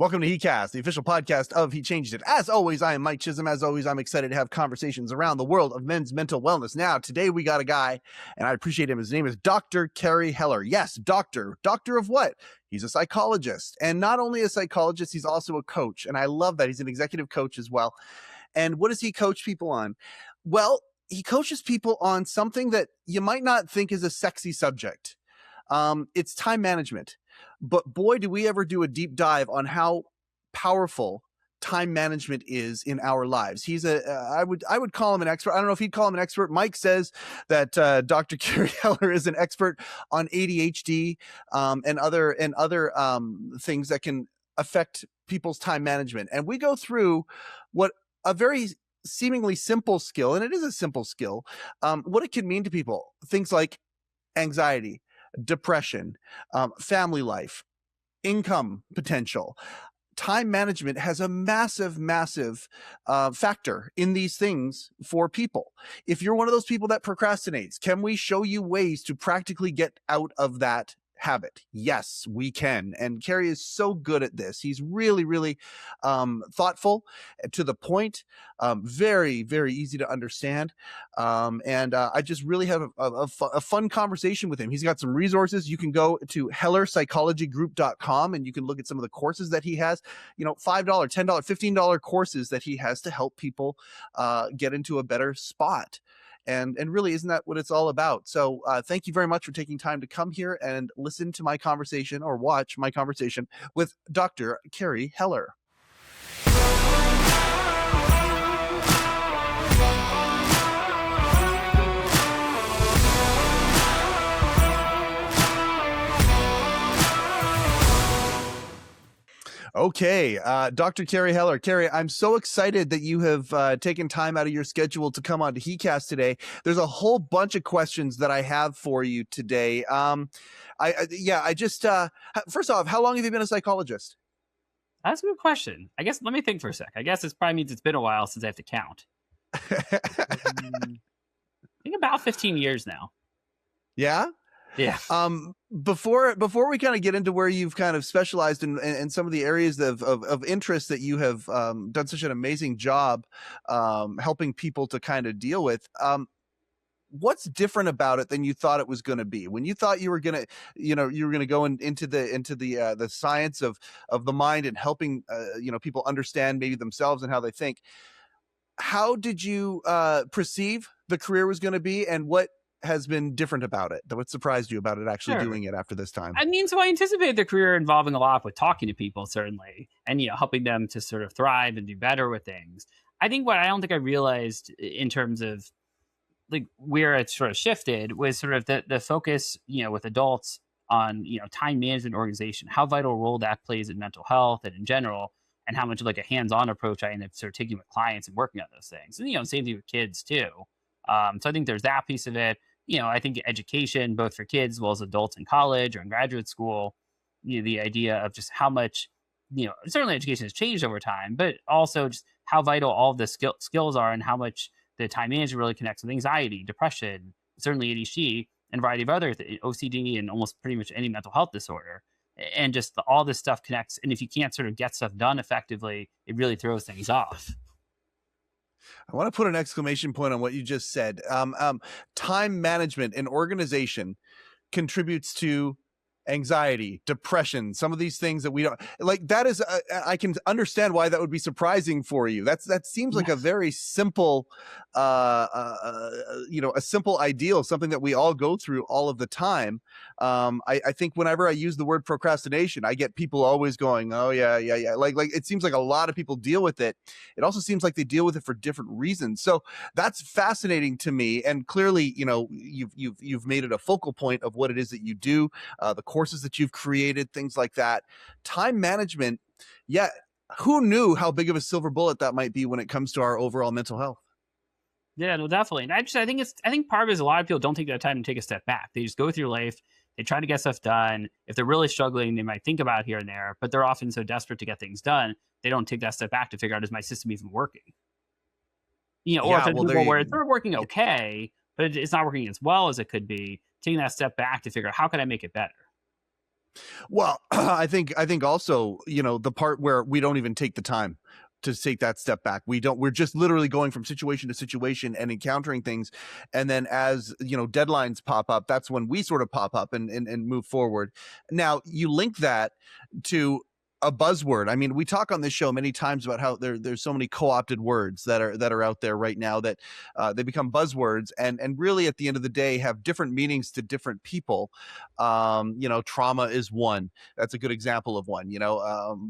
Welcome to heCast, the official podcast of He Changed It. As always, I am Mike Chisholm. As always, I'm excited to have conversations around the world of men's mental wellness. Now, today we got a guy, and I appreciate him. His name is Dr. Carey Heller. Yes, doctor. Doctor of what? He's a psychologist. And not only a psychologist, he's also a coach. And I love that. He's an executive coach as well. And what does he coach people on? Well, he coaches people on something that you might not think is a sexy subject. It's time management. But boy, do we ever do a deep dive on how powerful time management is in our lives. He's I would call him an expert. I don't know if he'd call him an expert. Mike says that Dr. Carey Heller is an expert on ADHD and other things that can affect people's time management. And we go through what a very seemingly simple skill, and it is a simple skill, what it can mean to people. Things like anxiety, depression, family life, income potential. Time management has a massive factor in these things for people. If you're one of those people that procrastinates, can we show you ways to practically get out of that habit? Yes, we can. And Carey is so good at this. He's really thoughtful, to the point, very easy to understand. I just really have a fun conversation with him. He's got some resources. You can go to hellerpsychologygroup.com and you can look at some of the courses that he has, $5, $10, $15 courses that he has to help people get into a better spot. And really, isn't that what it's all about? So thank you very much for taking time to come here and listen to my conversation, or watch my conversation with Dr. Carey Heller. Okay, Dr. Carey Heller. Carey, I'm so excited that you have taken time out of your schedule to come on to heCast today. There's a whole bunch of questions that I have for you today. First off, how long have you been a psychologist? That's a good question. I guess, let me think for a sec. I guess this probably means it's been a while since I have to count. I think about 15 years now. Yeah? Yeah. Before we kind of get into where you've kind of specialized in some of the areas of interest that you have done such an amazing job helping people to kind of deal with, what's different about it than you thought it was going to be? When you thought you were going to go into the science of the mind and helping people understand maybe themselves and how they think, how did you perceive the career was going to be, and what has been different about it? What surprised you about it actually doing it after this time? I mean, so I anticipated the career involving a lot with talking to people, certainly, and helping them to sort of thrive and do better with things. I think what I don't think I realized in terms of like where it sort of shifted was sort of the focus, with adults on, time management, organization, how vital a role that plays in mental health and in general, and how much like a hands-on approach I ended up sort of taking with clients and working on those things. And, same thing with kids too. So I think there's that piece of it. I think education, both for kids as well as adults in college or in graduate school, the idea of just how much, certainly education has changed over time, but also just how vital all of the skills are, and how much the time management really connects with anxiety, depression, certainly ADHD, and a variety of other OCD, and almost pretty much any mental health disorder. And just all this stuff connects. And if you can't sort of get stuff done effectively, it really throws things off. I want to put an exclamation point on what you just said. Time management and organization contributes to anxiety, depression, some of these things that we don't like. That is, I can understand why that would be surprising for you. That seems like a very simple, a simple ideal, something that we all go through all of the time. I think whenever I use the word procrastination, I get people always going, oh yeah. Like it seems like a lot of people deal with it. It also seems like they deal with it for different reasons. So that's fascinating to me. And clearly, you've made it a focal point of what it is that you do, the courses that you've created, things like that. Time management, who knew how big of a silver bullet that might be when it comes to our overall mental health? Yeah, no, definitely. And I think part of it is a lot of people don't take that time to take a step back. They just go through life, they try to get stuff done. If they're really struggling, they might think about it here and there, but they're often so desperate to get things done, they don't take that step back to figure out, is my system even working? Or if it's where it's sort of working okay, but it's not working as well as it could be, taking that step back to figure out, how can I make it better? Well, I think also, the part where we don't even take the time to take that step back. We're just literally going from situation to situation and encountering things. And then as, deadlines pop up, that's when we sort of pop up and move forward. Now you link that to a buzzword. I mean, we talk on this show many times about how there's so many co-opted words that are out there right now that they become buzzwords and really at the end of the day have different meanings to different people. Trauma is one. That's a good example of one.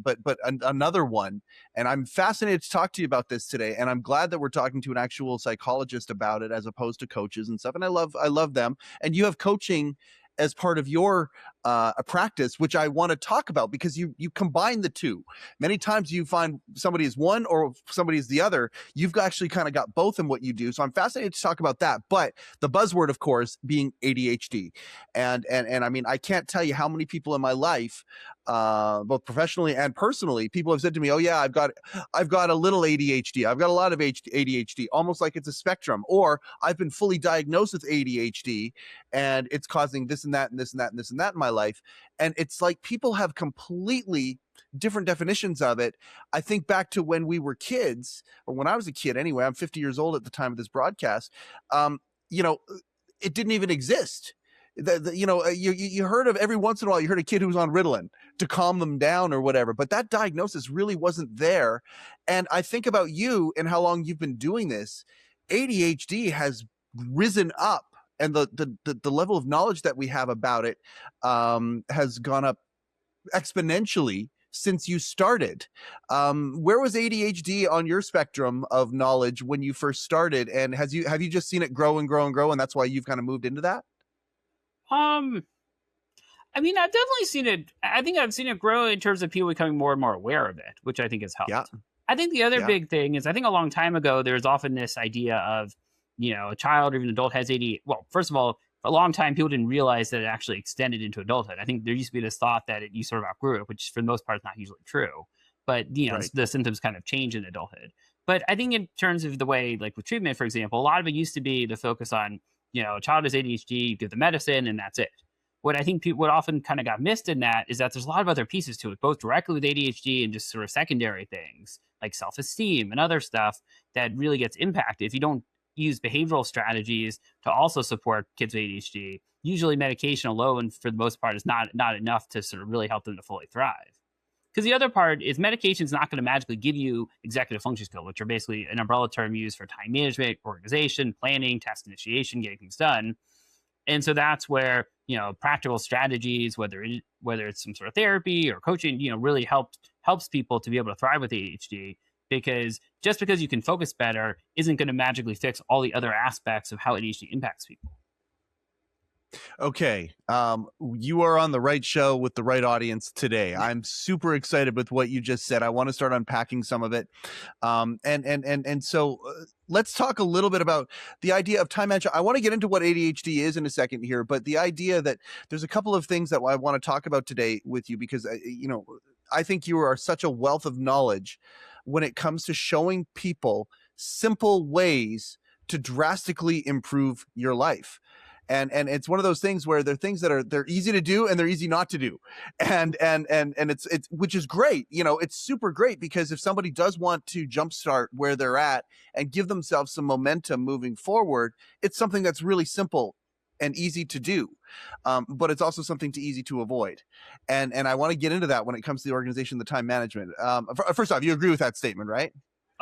But another one, and I'm fascinated to talk to you about this today. And I'm glad that we're talking to an actual psychologist about it as opposed to coaches and stuff. And I love them. And you have coaching as part of your a practice, which I want to talk about because you combine the two. Many times you find somebody is one or somebody is the other. You've actually kind of got both in what you do. So I'm fascinated to talk about that. But the buzzword, of course, being ADHD. And I mean, I can't tell you how many people in my life, both professionally and personally, people have said to me, "Oh yeah, I've got a little ADHD. I've got a lot of ADHD," almost like it's a spectrum, or I've been fully diagnosed with ADHD and it's causing this and that and this and that and this and that in my life. And it's like people have completely different definitions of it. I think back to when we were kids, or when I was a kid anyway. I'm 50 years old at the time of this broadcast. um you know it didn't even exist. You heard of, every once in a while you heard a kid who was on Ritalin to calm them down or whatever, but that diagnosis really wasn't there. And I think about you and how long you've been doing this. ADHD has risen up, and the level of knowledge that we have about it has gone up exponentially since you started. Where was ADHD on your spectrum of knowledge when you first started, and have you just seen it grow and grow and grow, and that's why you've kind of moved into that? Um, I mean, I've definitely seen it. I think I've seen it grow in terms of people becoming more and more aware of it, which I think has helped. Yeah, I think the other yeah, big thing is I think a long time ago there was often this idea of, a child or even an adult has ADHD. Well, first of all, for a long time people didn't realize that it actually extended into adulthood. I think there used to be this thought that you sort of outgrew it, which for the most part is not usually true. But right. the symptoms kind of change in adulthood. But I think in terms of the way, like with treatment, for example, a lot of it used to be the focus on, a child has ADHD, you give the medicine, and that's it. What I think what often kind of got missed in that is that there's a lot of other pieces to it, both directly with ADHD and just sort of secondary things like self esteem and other stuff that really gets impacted if you don't use behavioral strategies to also support kids with ADHD. Usually, medication alone, for the most part, is not enough to sort of really help them to fully thrive. Because the other part is medication is not going to magically give you executive function skills, which are basically an umbrella term used for time management, organization, planning, task initiation, getting things done. And so that's where, practical strategies, whether it's some sort of therapy or coaching, really helps people to be able to thrive with ADHD. Because just because you can focus better isn't going to magically fix all the other aspects of how ADHD impacts people. Okay. You are on the right show with the right audience today. I'm super excited with what you just said. I want to start unpacking some of it. So let's talk a little bit about the idea of time management. I want to get into what ADHD is in a second here, but the idea that there's a couple of things that I want to talk about today with you, because I think you are such a wealth of knowledge when it comes to showing people simple ways to drastically improve your life. And it's one of those things where they're things that they're easy to do and they're easy not to do. And it's which is great. It's super great, because if somebody does want to jumpstart where they're at and give themselves some momentum moving forward, it's something that's really simple and easy to do. But it's also something easy to avoid. And I want to get into that when it comes to the organization, the time management. First off, you agree with that statement, right?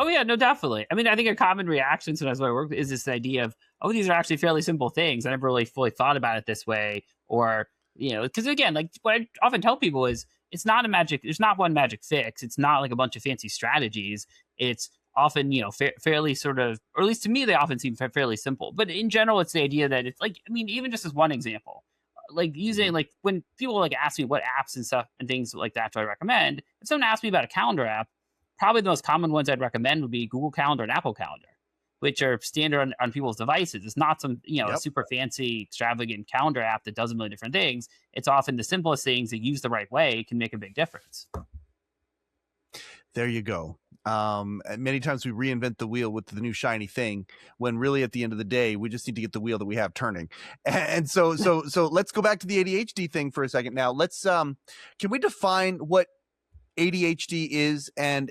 Oh yeah, no, definitely. I mean, I think a common reaction sometimes when I work is this idea of, oh, these are actually fairly simple things. I never really fully thought about it this way, or because again, like what I often tell people is, it's not a magic. There's not one magic fix. It's not like a bunch of fancy strategies. It's often fairly sort of, or at least to me, they often seem fairly simple. But in general, it's the idea that it's like, I mean, even just as one example, like using like when people like ask me what apps and stuff and things like that do I recommend, if someone asks me about a calendar app, probably the most common ones I'd recommend would be Google Calendar and Apple Calendar, which are standard on people's devices. It's not some, Yep. super fancy, extravagant calendar app that does a million different things. It's often the simplest things that used the right way can make a big difference. There you go. And many times we reinvent the wheel with the new shiny thing, when really at the end of the day we just need to get the wheel that we have turning. And so let's go back to the ADHD thing for a second. Now let's can we define what ADHD is, and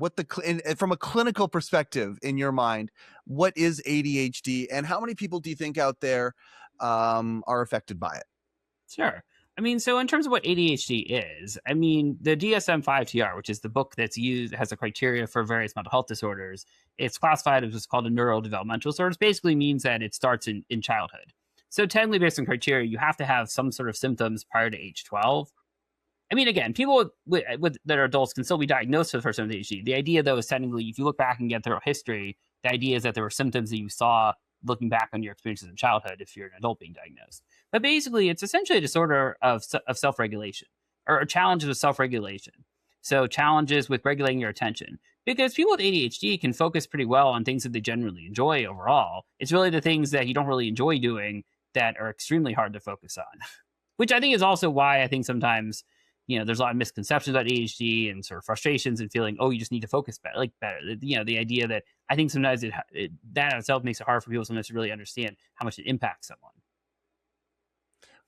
what and from a clinical perspective in your mind, what is ADHD, and how many people do you think out there are affected by it? Sure. I mean, so in terms of what ADHD is, I mean, the DSM-5-TR, which is the book that's used, has a criteria for various mental health disorders. It's classified as what's called a neurodevelopmental disorder. It basically means that it starts in childhood. So technically, based on criteria, you have to have some sort of symptoms prior to age 12. I mean, again, people that are adults can still be diagnosed for the first time with ADHD. The idea, though, is technically, if you look back and get their history, the idea is that there were symptoms that you saw looking back on your experiences in childhood if you're an adult being diagnosed. But basically, it's essentially a disorder of self-regulation, or challenges with self-regulation. So challenges with regulating your attention. Because people with ADHD can focus pretty well on things that they generally enjoy overall. It's really the things that you don't really enjoy doing that are extremely hard to focus on. Which I think is also why I think sometimes, there's a lot of misconceptions about ADHD and sort of frustrations and feeling, oh, you just need to focus better. The idea that I think sometimes that in itself makes it hard for people sometimes to really understand how much it impacts someone.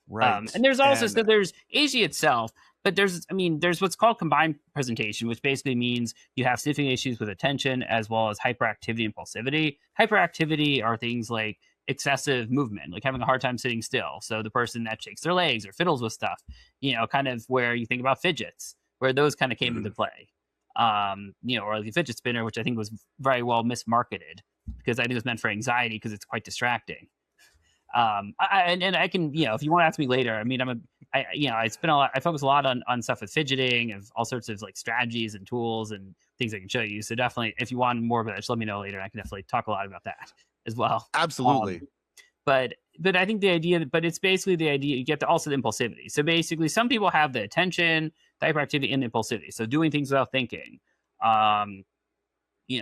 Right. And there's also, so there's ADHD itself, but there's what's called combined presentation, which basically means you have significant issues with attention as well as hyperactivity and impulsivity. Hyperactivity are things like excessive movement, like having a hard time sitting still. So the person that shakes their legs or fiddles with stuff, kind of where you think about fidgets, where those kind of came into play. Or the fidget spinner, which I think was very well mismarketed because I think it was meant for anxiety because it's quite distracting. I can, if you want to ask me later, I mean, I focus a lot on stuff with fidgeting and all sorts of like strategies and tools and things I can show you. So definitely, if you want more of it, just let me know later. I can definitely talk a lot about that as well. Absolutely. But I think but it's basically the idea, you get to also the impulsivity. So basically some people have the attention, the hyperactivity, and the impulsivity. So doing things without thinking,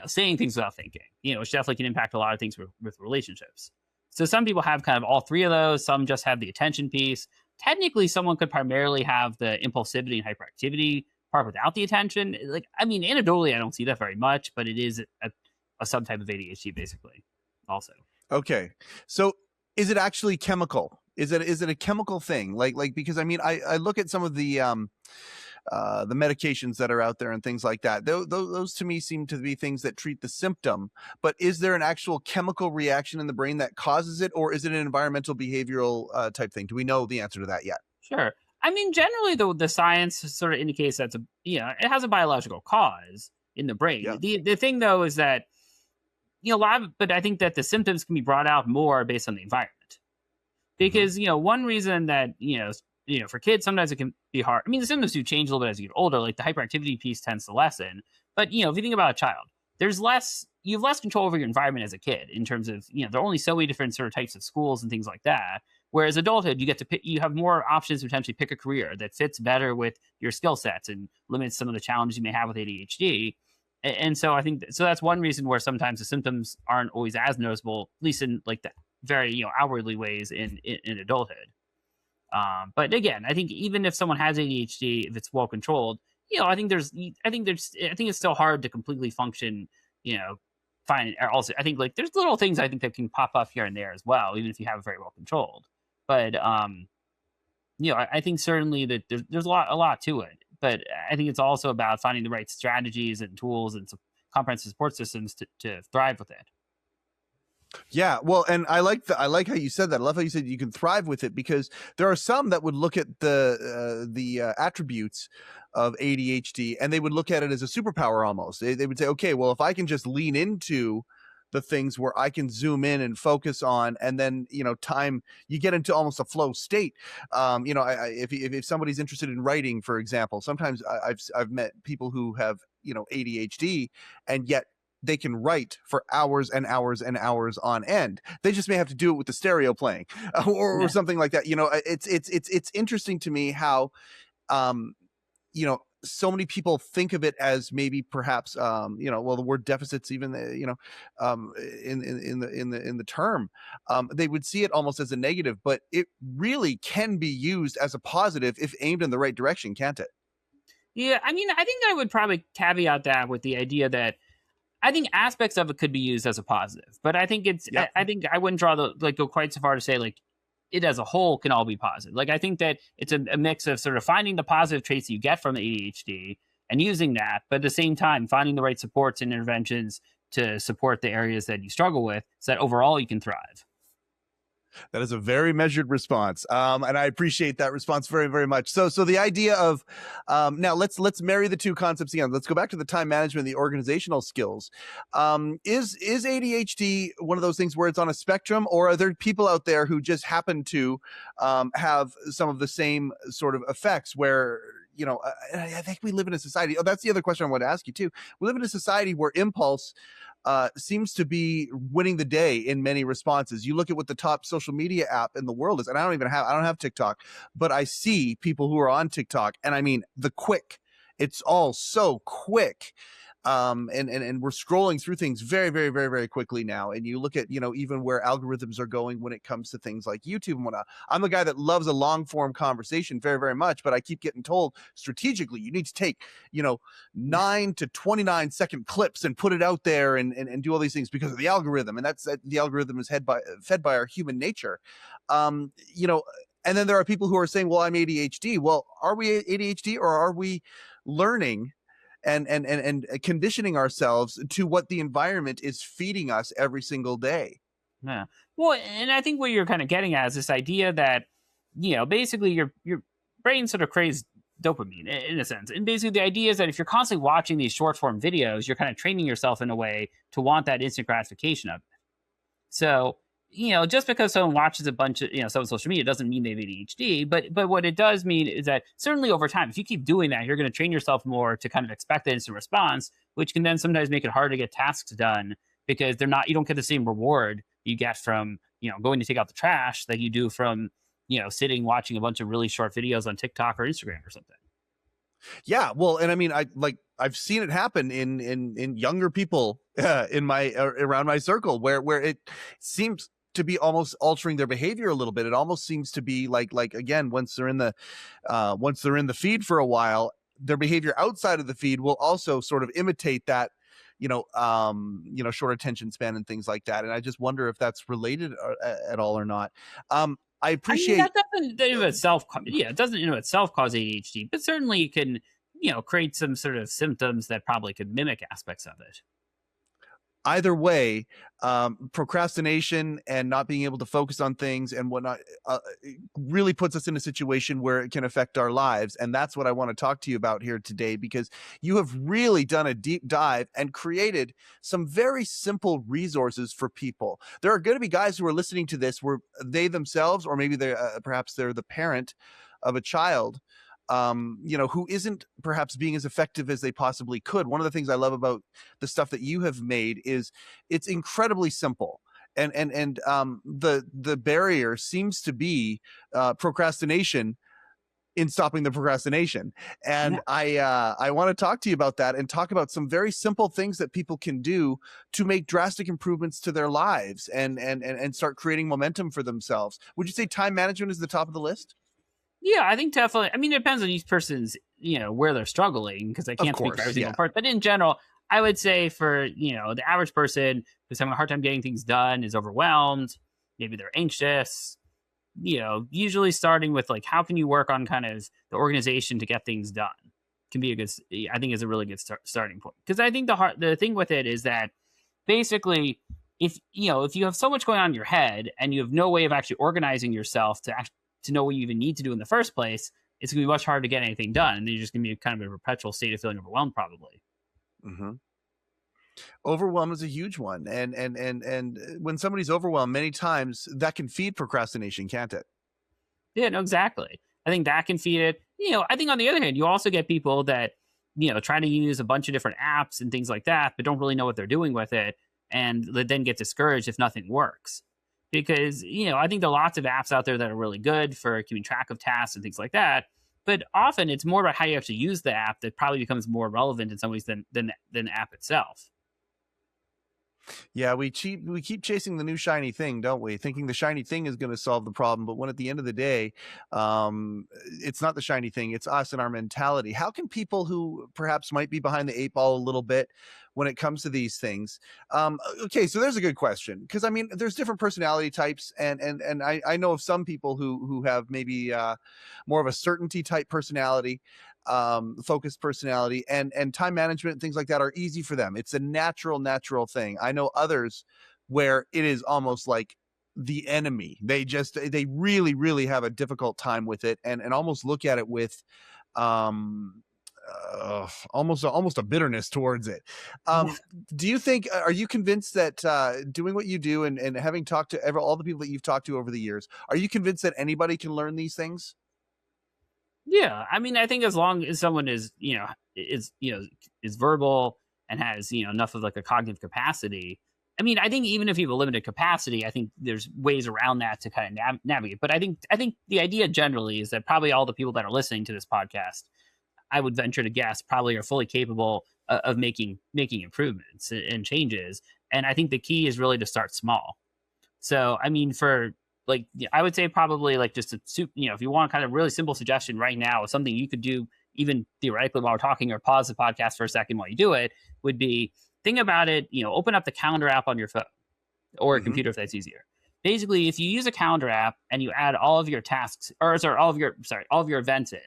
saying things without thinking, which definitely can impact a lot of things with relationships. So some people have kind of all three of those. Some just have the attention piece. Technically, someone could primarily have the impulsivity and hyperactivity part without the attention. Anecdotally, I don't see that very much, but it is a subtype of ADHD, basically, also. Okay. So is it actually chemical? Is it a chemical thing? Like because I look at some of the medications that are out there and things like that. Those to me seem to be things that treat the symptom. But is there an actual chemical reaction in the brain that causes it, or is it an environmental behavioral type thing? Do we know the answer to that yet? Sure. I mean, generally, the science sort of indicates that it has a biological cause in the brain. Yeah. The thing, though, is that but I think that the symptoms can be brought out more based on the environment. Because one reason that for kids, sometimes it can be hard. I mean, the symptoms do change a little bit as you get older. Like the hyperactivity piece tends to lessen. But, if you think about a child, you have less control over your environment as a kid in terms of, there are only so many different sort of types of schools and things like that. Whereas adulthood, you get to pick, you have more options to potentially pick a career that fits better with your skill sets and limits some of the challenges you may have with ADHD. And so I think, so that's one reason where sometimes the symptoms aren't always as noticeable, at least in like the very, outwardly ways in adulthood. But again, I think even if someone has ADHD, if it's well controlled, I think it's still hard to completely function, fine. Also, I think like there's little things I think that can pop up here and there as well, even if you have it very well controlled. But I think certainly that there's a lot to it. But I think it's also about finding the right strategies and tools and comprehensive support systems to thrive with it. Yeah, well, and I like how you said that. I love how you said you can thrive with it, because there are some that would look at the attributes of ADHD and they would look at it as a superpower almost. They would say, okay, well, if I can just lean into the things where I can zoom in and focus on, and then time, you get into almost a flow state. If somebody's interested in writing, for example, sometimes I've met people who have ADHD, and yet they can write for hours and hours and hours on end. They just may have to do it with the stereo playing or something like that. It's interesting to me how so many people think of it as maybe perhaps the word deficits, even in the term, they would see it almost as a negative, but it really can be used as a positive if aimed in the right direction, can't it? Yeah, I mean, I think I would probably caveat that with the idea that I think aspects of it could be used as a positive, but I think Yep. I think I wouldn't go quite so far to say like it as a whole can all be positive. Like I think that it's a mix of sort of finding the positive traits that you get from the ADHD and using that, but at the same time finding the right supports and interventions to support the areas that you struggle with, so that overall you can thrive. That is a very measured response, and I appreciate that response very, very much. So the idea of now let's marry the two concepts again. Let's go back to the time management, the organizational skills. Is ADHD one of those things where it's on a spectrum, or are there people out there who just happen to have some of the same sort of effects where I think we live in a society. Oh, that's the other question I want to ask you too. We live in a society where impulse seems to be winning the day in many responses. You look at what the top social media app in the world is, and I don't have TikTok, but I see people who are on TikTok, and I mean it's all so quick. And we're scrolling through things very, very, very, very quickly now. And you look at, even where algorithms are going when it comes to things like YouTube and whatnot. I'm the guy that loves a long form conversation very, very much, but I keep getting told strategically, you need to take, 9 to 29-second clips and put it out there and do all these things because of the algorithm. And the algorithm is fed by our human nature. And then there are people who are saying, well, I'm ADHD. Well, are we ADHD, or are we learning and conditioning ourselves to what the environment is feeding us every single day? Yeah. Well, and I think what you're kind of getting at is this idea that, basically your brain sort of craves dopamine in a sense. And basically the idea is that if you're constantly watching these short form videos, you're kind of training yourself in a way to want that instant gratification of it. So, just because someone watches a bunch of, stuff on social media doesn't mean they have ADHD, but what it does mean is that certainly over time, if you keep doing that, you're going to train yourself more to kind of expect the instant response, which can then sometimes make it hard to get tasks done because you don't get the same reward you get from, going to take out the trash that you do from, sitting watching a bunch of really short videos on TikTok or Instagram or something. Yeah, well, and I mean, I've seen it happen in younger people in my around my circle where it seems to be almost altering their behavior a little bit. It almost seems to be like again, once they're in the feed for a while, their behavior outside of the feed will also sort of imitate that, short attention span and things like that. And I just wonder if that's related at all or not. I appreciate. I mean, that doesn't in and of itself, it doesn't in and of itself cause ADHD, but certainly it can, create some sort of symptoms that probably could mimic aspects of it. Either way, procrastination and not being able to focus on things and whatnot really puts us in a situation where it can affect our lives. And that's what I want to talk to you about here today, because you have really done a deep dive and created some very simple resources for people. There are going to be guys who are listening to this where they themselves, or maybe perhaps they're the parent of a child who isn't perhaps being as effective as they possibly could. One of the things I love about the stuff that you have made is it's incredibly simple. And the barrier seems to be procrastination in stopping the procrastination. And Yeah. I want to talk to you about that and talk about some very simple things that people can do to make drastic improvements to their lives and start creating momentum for themselves. Would you say time management is the top of the list? Yeah, I think definitely. I mean, it depends on each person's, where they're struggling because I Of can't speak for course, every single yeah. part. But in general, I would say for, the average person who's having a hard time getting things done, is overwhelmed, maybe they're anxious, usually starting with like, how can you work on kind of the organization to get things done can be I think is a really good starting point. Because I think the thing with it is that basically, if you have so much going on in your head and you have no way of actually organizing yourself to know what you even need to do in the first place, it's going to be much harder to get anything done. And you're just going to be kind of a perpetual state of feeling overwhelmed, probably. Mm-hmm. Overwhelm is a huge one. And when somebody's overwhelmed, many times that can feed procrastination, can't it? Yeah, no, exactly. I think that can feed it. I think on the other hand, you also get people that, try to use a bunch of different apps and things like that, but don't really know what they're doing with it. And then get discouraged if nothing works. Because, I think there are lots of apps out there that are really good for keeping track of tasks and things like that. But often it's more about how you actually use the app that probably becomes more relevant in some ways than the app itself. Yeah, we keep chasing the new shiny thing, don't we? Thinking the shiny thing is going to solve the problem, but when at the end of the day, it's not the shiny thing; it's us and our mentality. How can people who perhaps might be behind the eight ball a little bit when it comes to these things? Okay, so there's a good question, because I mean, there's different personality types, and I know of some people who have maybe more of a certainty type personality, focused personality, and time management and things like that are easy for them. It's a natural thing. I know others where it is almost like the enemy. They really have a difficult time with it, and almost look at it with um almost a bitterness towards it. Yeah. Do you think, are you convinced that doing what you do, and having talked to all the people that you've talked to over the years, are you convinced that anybody can learn these things? Yeah, I mean, I think as long as someone is verbal and has enough of like a cognitive capacity. I mean, I think even if you have a limited capacity, I think there's ways around that to kind of navigate. But I think the idea generally is that probably all the people that are listening to this podcast, I would venture to guess, probably are fully capable of making improvements and changes. And I think the key is really to start small. So, I mean, for like, I would say probably like just a soup, if you want kind of really simple suggestion right now, something you could do even theoretically while we're talking, or pause the podcast for a second while you do it, would be think about it, open up the calendar app on your phone or a Hmm. computer if that's easier. Basically, if you use a calendar app and you add all of your tasks, or sorry, all of your events in,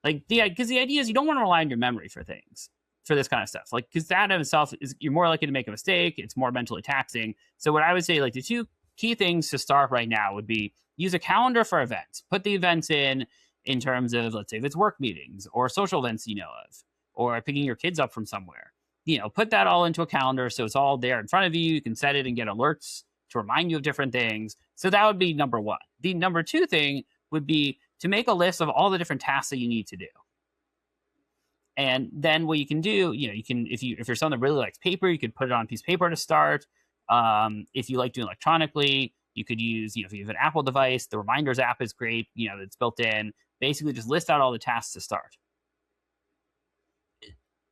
like because the idea is you don't want to rely on your memory for things for this kind of stuff. Like, because that in itself is, you're more likely to make a mistake. It's more mentally taxing. So what I would say, like the two key things to start right now would be use a calendar for events. Put the events in terms of, let's say if it's work meetings or social events of, or picking your kids up from somewhere. Put that all into a calendar so it's all there in front of you. You can set it and get alerts to remind you of different things. So that would be number one. The number two thing would be to make a list of all the different tasks that you need to do. And then what you can do, you can, if you're someone that really likes paper, you could put it on a piece of paper to start. If you like doing electronically, you could use, if you have an Apple device, the Reminders app is great. It's built in. Basically, just list out all the tasks to start.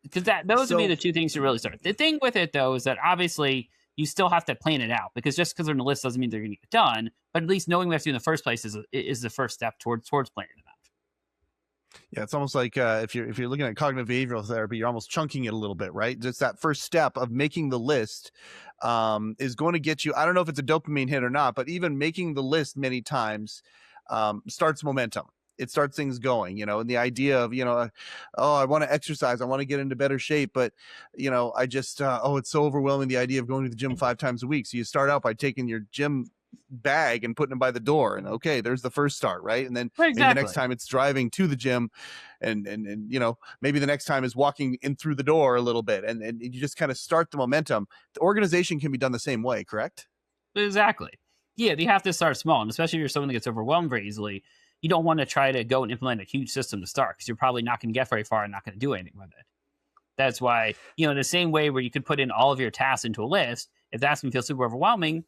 Because those would be So the two things to really start. The thing with it though is that obviously you still have to plan it out, because just because they're on the list doesn't mean they're going to get done. But at least knowing what you have to do in the first place is the first step towards planning it out. yeah, it's almost like if you're looking at cognitive behavioral therapy, you're almost chunking it a little bit, right? Just that first step of making the list is going to get you. I don't know if it's a dopamine hit or not, but even making the list many times starts momentum. It starts things going, and the idea of, oh, I want to exercise, I want to get into better shape, but I just it's so overwhelming, the idea of going to the gym 5 times a week. So you start out by taking your gym bag and putting them by the door, and okay, there's the first start, right? And then Right, maybe the next exactly. time it's driving to the gym, and maybe the next time is walking in through the door a little bit, and you just kind of start the momentum. The organization can be done the same way, correct? Exactly. Yeah, you have to start small, and especially if you're someone that gets overwhelmed very easily, you don't want to try to go and implement a huge system to start, because you're probably not going to get very far and not going to do anything with it. That's why, in the same way where you could put in all of your tasks into a list, if that's going to feel super overwhelming,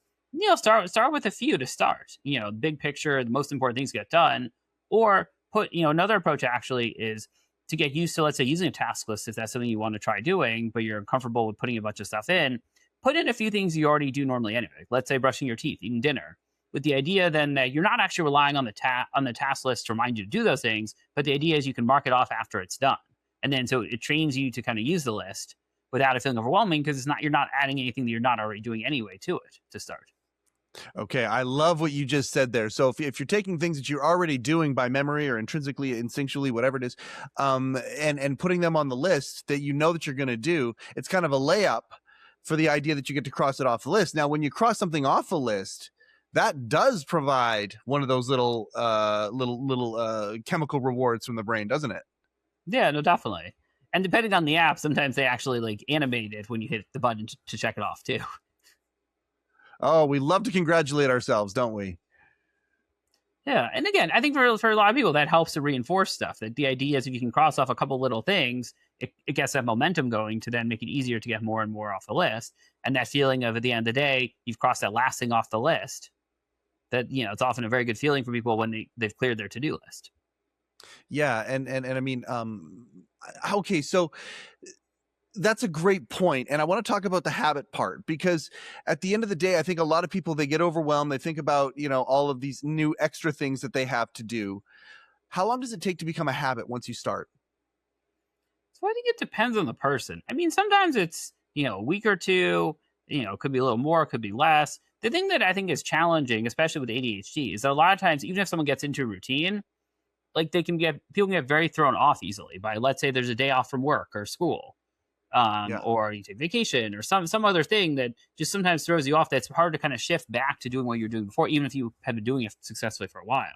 start with a few to start. Big picture, the most important things get done, or put, another approach actually is to get used to, let's say, using a task list if that's something you want to try doing, but you're comfortable with putting a bunch of stuff in. Put in a few things you already do normally anyway. Let's say brushing your teeth, eating dinner, with the idea then that you're not actually relying on the task list to remind you to do those things, but the idea is you can mark it off after it's done. And then so it trains you to kind of use the list without it feeling overwhelming, because you're not adding anything that you're not already doing anyway to it to start. Okay, I love what you just said there. So if you're taking things that you're already doing by memory or intrinsically, instinctually, whatever it is, and putting them on the list that that you're going to do, it's kind of a layup for the idea that you get to cross it off the list. Now, when you cross something off the list, that does provide one of those little chemical rewards from the brain, doesn't it? Yeah, no, definitely. And depending on the app, sometimes they actually like animate it when you hit the button to check it off too. Oh, we love to congratulate ourselves, don't we? Yeah, and again, I think for a lot of people that helps to reinforce stuff. That the idea is if you can cross off a couple little things, it gets that momentum going to then make it easier to get more and more off the list. And that feeling of at the end of the day, you've crossed that last thing off the list. That it's often a very good feeling for people when they've cleared their to-do list. Yeah, and I mean, okay, so That's a great point. And I want to talk about the habit part, because at the end of the day, I think a lot of people, they get overwhelmed. They think about, all of these new extra things that they have to do. How long does it take to become a habit once you start? So I think it depends on the person. I mean, sometimes it's, a week or two, it could be a little more, it could be less. The thing that I think is challenging, especially with ADHD, is that a lot of times, even if someone gets into a routine, like people can get very thrown off easily by, let's say there's a day off from work or school, Yeah. or you take vacation or some other thing that just sometimes throws you off. That's hard to kind of shift back to doing what you're doing before, even if you had been doing it successfully for a while.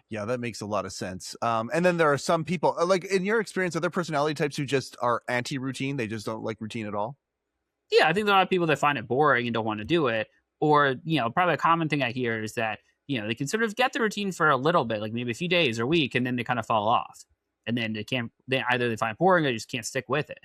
Yeah, that makes a lot of sense. And then there are some people, like in your experience, are there personality types who just are anti-routine? They just don't like routine at all? Yeah, I think there are a lot of people that find it boring and don't want to do it. Or, probably a common thing I hear is that, they can sort of get the routine for a little bit, like maybe a few days or a week, and then they kind of fall off. And then they either they find it boring or they just can't stick with it.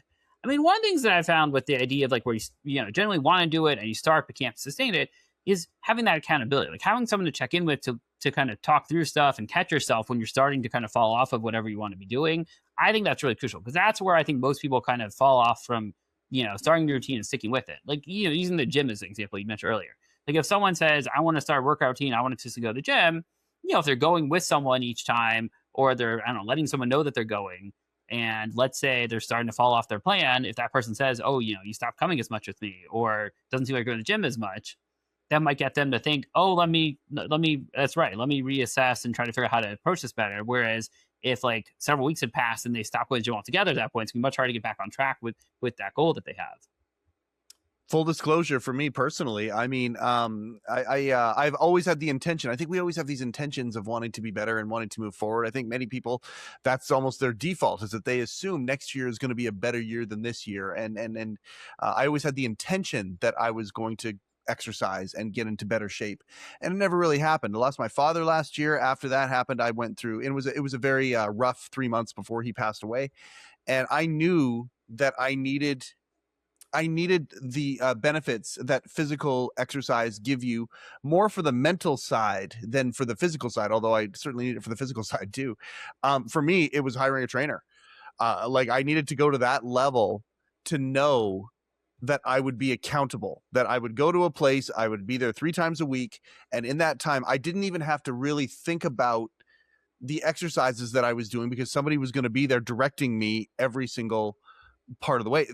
I mean, one of the things that I found with the idea of like where generally want to do it and you start but can't sustain it is having that accountability, like having someone to check in with to kind of talk through stuff and catch yourself when you're starting to kind of fall off of whatever you want to be doing. I think that's really crucial because that's where I think most people kind of fall off from, starting the routine and sticking with it. Like, using the gym as an example you mentioned earlier. Like if someone says, I want to start a workout routine, I want to just go to the gym, if they're going with someone each time or they're, I don't know, letting someone know that they're going, and let's say they're starting to fall off their plan, if that person says, oh, you stopped coming as much with me or doesn't seem like you're going to the gym as much, that might get them to think, oh, that's right. Let me reassess and try to figure out how to approach this better. Whereas if like several weeks had passed and they stopped going to the gym altogether at that point, it's gonna be much harder to get back on track with that goal that they have. Full disclosure for me personally, I mean, I've always had the intention. I think we always have these intentions of wanting to be better and wanting to move forward. I think many people, that's almost their default, is that they assume next year is going to be a better year than this year. And I always had the intention that I was going to exercise and get into better shape, and it never really happened. I lost my father last year. After that happened, I went through, it was a very rough 3 months before he passed away, and I knew that I needed the benefits that physical exercise give you, more for the mental side than for the physical side, although I certainly need it for the physical side too. For me, it was hiring a trainer. Like I needed to go to that level to know that I would be accountable, that I would go to a place, I would be there 3 times a week. And in that time, I didn't even have to really think about the exercises that I was doing, because somebody was going to be there directing me every single part of the way.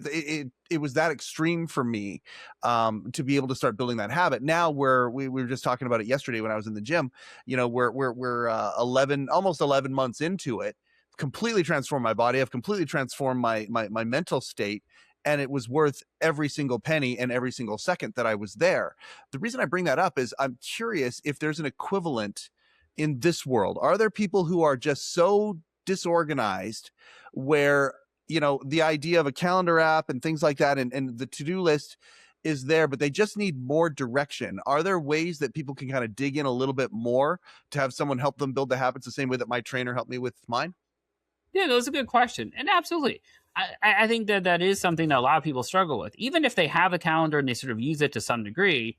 It was that extreme for me, to be able to start building that habit. Now where we were just talking about it yesterday when I was in the gym, we're 11, almost 11 months into it, completely transformed my body. I've completely transformed my mental state. And it was worth every single penny and every single second that I was there. The reason I bring that up is I'm curious if there's an equivalent in this world. Are there people who are just so disorganized where, the idea of a calendar app and things like that, and the to-do list is there, but they just need more direction? Are there ways that people can kind of dig in a little bit more to have someone help them build the habits the same way that my trainer helped me with mine? Yeah, that's a good question. And absolutely. I think that that is something that a lot of people struggle with. Even if they have a calendar and they sort of use it to some degree,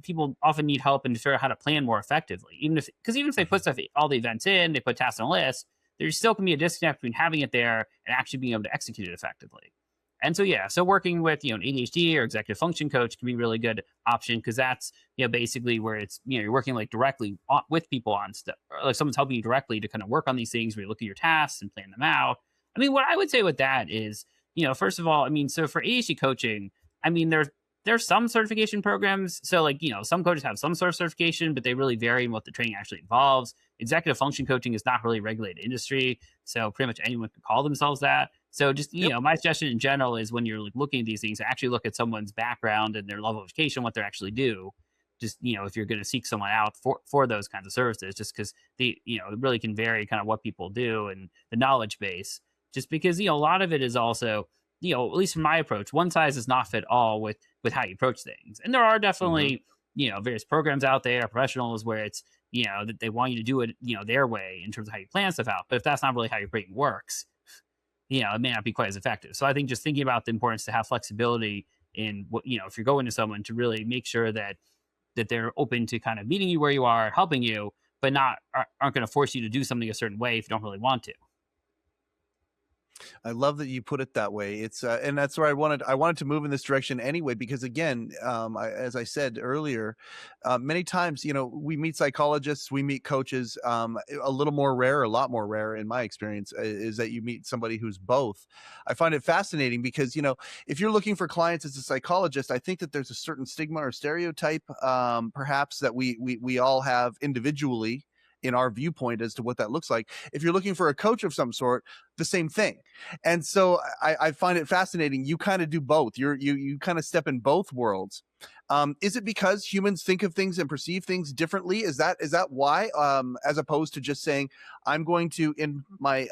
people often need help and figure out how to plan more effectively. Even if they put stuff, all the events in, they put tasks on a list, there still can be a disconnect between having it there and actually being able to execute it effectively. And so, yeah, so working with, an ADHD or executive function coach can be a really good option because that's, basically where it's, you're working like directly with people on stuff, or like someone's helping you directly to kind of work on these things where you look at your tasks and plan them out. I mean, what I would say with that is, first of all, I mean, so for ADHD coaching, I mean, there's some certification programs. So like, some coaches have some sort of certification, but they really vary in what the training actually involves. Executive function coaching is not really a regulated industry. So pretty much anyone can call themselves that. So just, Yep. my suggestion in general is when you're like looking at these things, actually look at someone's background and their level of education, what they actually do. Just, if you're going to seek someone out for those kinds of services, just because it really can vary kind of what people do and the knowledge base, just because, a lot of it is also, at least from my approach, one size does not fit all with how you approach things. And there are Hmm. definitely, various programs out there, professionals where it's, that they want you to do it, their way in terms of how you plan stuff out. But if that's not really how your brain works, it may not be quite as effective. So I think just thinking about the importance to have flexibility in what, if you're going to someone to really make sure that they're open to kind of meeting you where you are, helping you, but aren't going to force you to do something a certain way if you don't really want to. I love that you put it that way. It's and that's where I wanted to move in this direction anyway, because again, as I said earlier, many times, we meet psychologists, we meet coaches. A little more rare, a lot more rare in my experience, is that you meet somebody who's both. I find it fascinating because, if you're looking for clients as a psychologist, I think that there's a certain stigma or stereotype, perhaps, that we all have individually in our viewpoint as to what that looks like. If you're looking for a coach of some sort, the same thing. And so I find it fascinating. You kind of do both. You kind of step in both worlds. Is it because humans think of things and perceive things differently? Is that why? As opposed to just saying, I'm going to, in my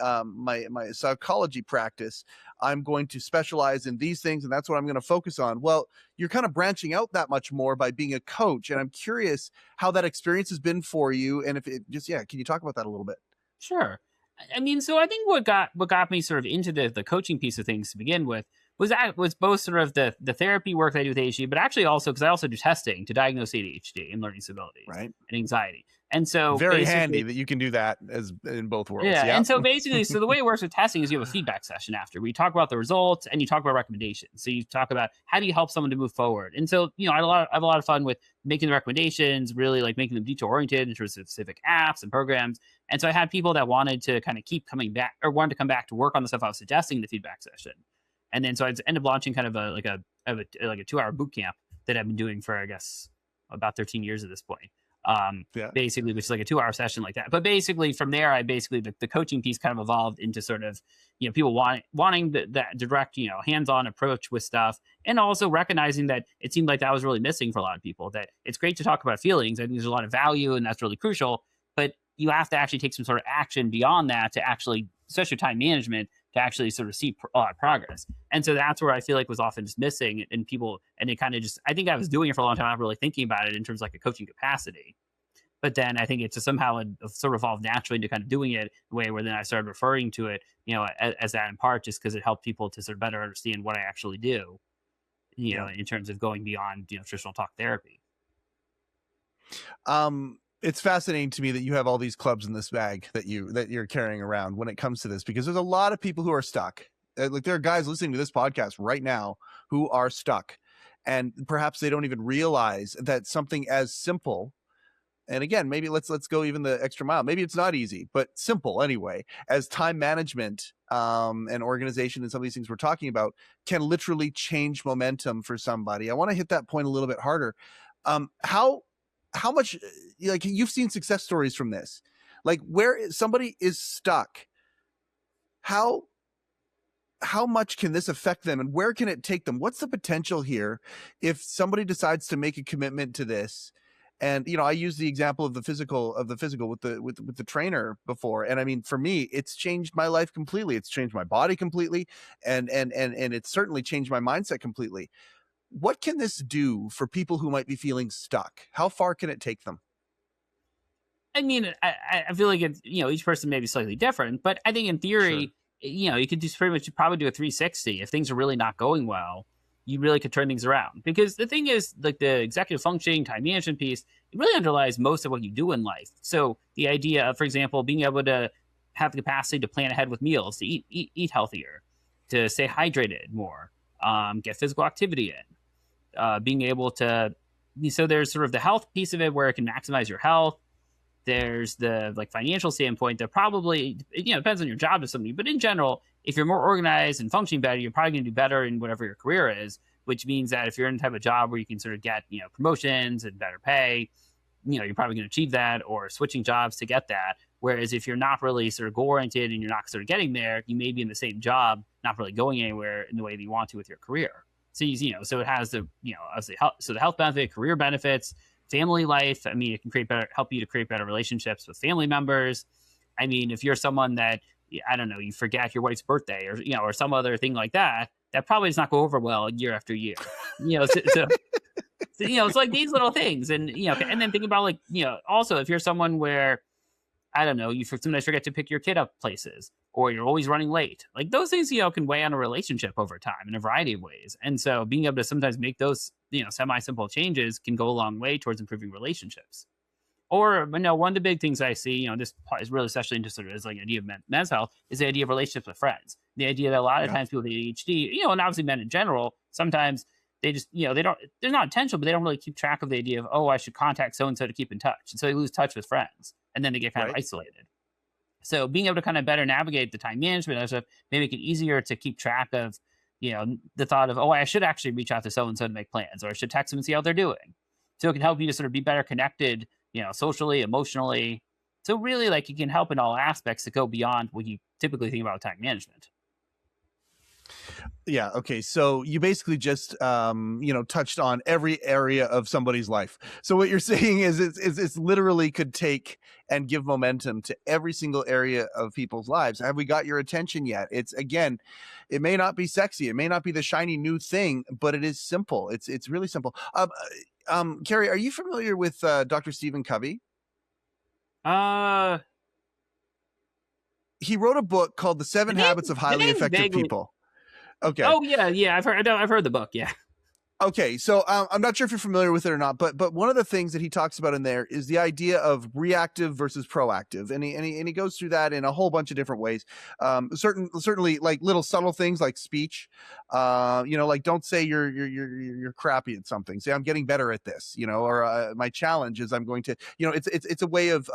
psychology practice, I'm going to specialize in these things, and that's what I'm going to focus on. Well, you're kind of branching out that much more by being a coach, and I'm curious how that experience has been for you, and if it just, yeah, can you talk about that a little bit? Sure. I mean, so I think what got me sort of into the coaching piece of things to begin with was both sort of the therapy work that I do with ADHD, but actually also because I also do testing to diagnose ADHD and learning disabilities Right. and anxiety. And so Very handy that you can do that as in both worlds. yeah, Yeah. and so basically, so the way it works with testing is you have a feedback session after where you talk about the results and you talk about recommendations. So you talk about how do you help someone to move forward. And so I have a lot of fun with making the recommendations, really like making them detail oriented in terms of specific apps and programs. And so I had people that wanted to kind of keep coming back or wanted to come back to work on the stuff I was suggesting in the feedback session. And then so I ended up launching kind of a 2-hour boot camp that I've been doing for, I guess, about 13 years at this point. Yeah. Basically, which is like a 2-hour session like that. But basically from there, the coaching piece kind of evolved into sort of, people wanting that direct, hands-on approach with stuff. And also recognizing that it seemed like that was really missing for a lot of people, that it's great to talk about feelings. I think there's a lot of value and that's really crucial, but you have to actually take some sort of action beyond that to actually, especially time management, to actually sort of see a lot of progress. And so that's where I feel like was often just missing, and people, and it kind of just, I think I was doing it for a long time, not really thinking about it in terms of like a coaching capacity. But then I think it just somehow sort of evolved naturally into kind of doing it the way where then I started referring to it, as that in part, just because it helped people to sort of better understand what I actually do, Yeah. in terms of going beyond, traditional talk therapy. It's fascinating to me that you have all these clubs in this bag that you're carrying around when it comes to this, because there's a lot of people who are stuck. Like, there are guys listening to this podcast right now who are stuck, and perhaps they don't even realize that something as simple, and again, maybe let's go even the extra mile. Maybe it's not easy, but simple anyway, as time management, and organization, and some of these things we're talking about, can literally change momentum for somebody. I want to hit that point a little bit harder. How much, like, you've seen success stories from this, like where somebody is stuck, how much can this affect them, and where can it take them? What's the potential here if somebody decides to make a commitment to this? And I use the example of the physical with the trainer before, and I mean, for me, it's changed my life completely. It's changed my body completely, and it's certainly changed my mindset completely. What can this do for people who might be feeling stuck? How far can it take them? I mean, I feel like it's, each person may be slightly different, but I think in theory, you could just pretty much probably do a 360. If things are really not going well, you really could turn things around. Because the thing is, like, the executive functioning, time management piece, it really underlies most of what you do in life. So the idea of, for example, being able to have the capacity to plan ahead with meals, to eat healthier, to stay hydrated more, get physical activity in, being able to, so there's sort of the health piece of it where it can maximize your health. There's the like financial standpoint that probably, depends on your job to somebody, but in general, if you're more organized and functioning better, you're probably going to do better in whatever your career is, which means that if you're in a type of job where you can sort of get, promotions and better pay, you're probably going to achieve that, or switching jobs to get that. Whereas if you're not really sort of goal oriented and you're not sort of getting there, you may be in the same job, not really going anywhere in the way that you want to with your career. So, so it has the, obviously so the health benefit, career benefits, family life. I mean, it can help you to create better relationships with family members. I mean, if you're someone that, I don't know, you forget your wife's birthday, or, or some other thing like that, that probably does not go over well year after year. So it's like these little things. And, and then think about, like, also if you're someone where, I don't know, you sometimes forget to pick your kid up places, or you're always running late. Like, those things, can weigh on a relationship over time in a variety of ways. And so being able to sometimes make those, semi-simple changes can go a long way towards improving relationships. Or, one of the big things I see, this is really especially into sort of as like an idea of men's health, is the idea of relationships with friends. The idea that a lot of Yeah. times people with ADHD, and obviously men in general, sometimes they just, they're not intentional, but they don't really keep track of the idea of, oh, I should contact so and so to keep in touch. And so they lose touch with friends and then they get kind of Right. isolated. So being able to kind of better navigate the time management and stuff, maybe make it easier to keep track of, the thought of, oh, I should actually reach out to so and so to make plans, or I should text them and see how they're doing. So it can help you to sort of be better connected, socially, emotionally. So really, like, it can help in all aspects that go beyond what you typically think about time management. Yeah. Okay. So you basically just, touched on every area of somebody's life. So what you're saying is it's literally could take and give momentum to every single area of people's lives. Have we got your attention yet? It's, again, it may not be sexy. It may not be the shiny new thing, but it is simple. It's really simple. Carey, are you familiar with Dr. Stephen Covey? Uh, He wrote a book called The the Seven name, Habits of the Highly name Effective vaguely. People. Okay. Oh yeah, I've heard the book. Yeah. Okay, so I'm not sure if you're familiar with it or not, but one of the things that he talks about in there is the idea of reactive versus proactive, and he goes through that in a whole bunch of different ways. Certainly like little subtle things like speech, like don't say you're crappy at something. Say I'm getting better at this, or my challenge is I'm going to, it's a way of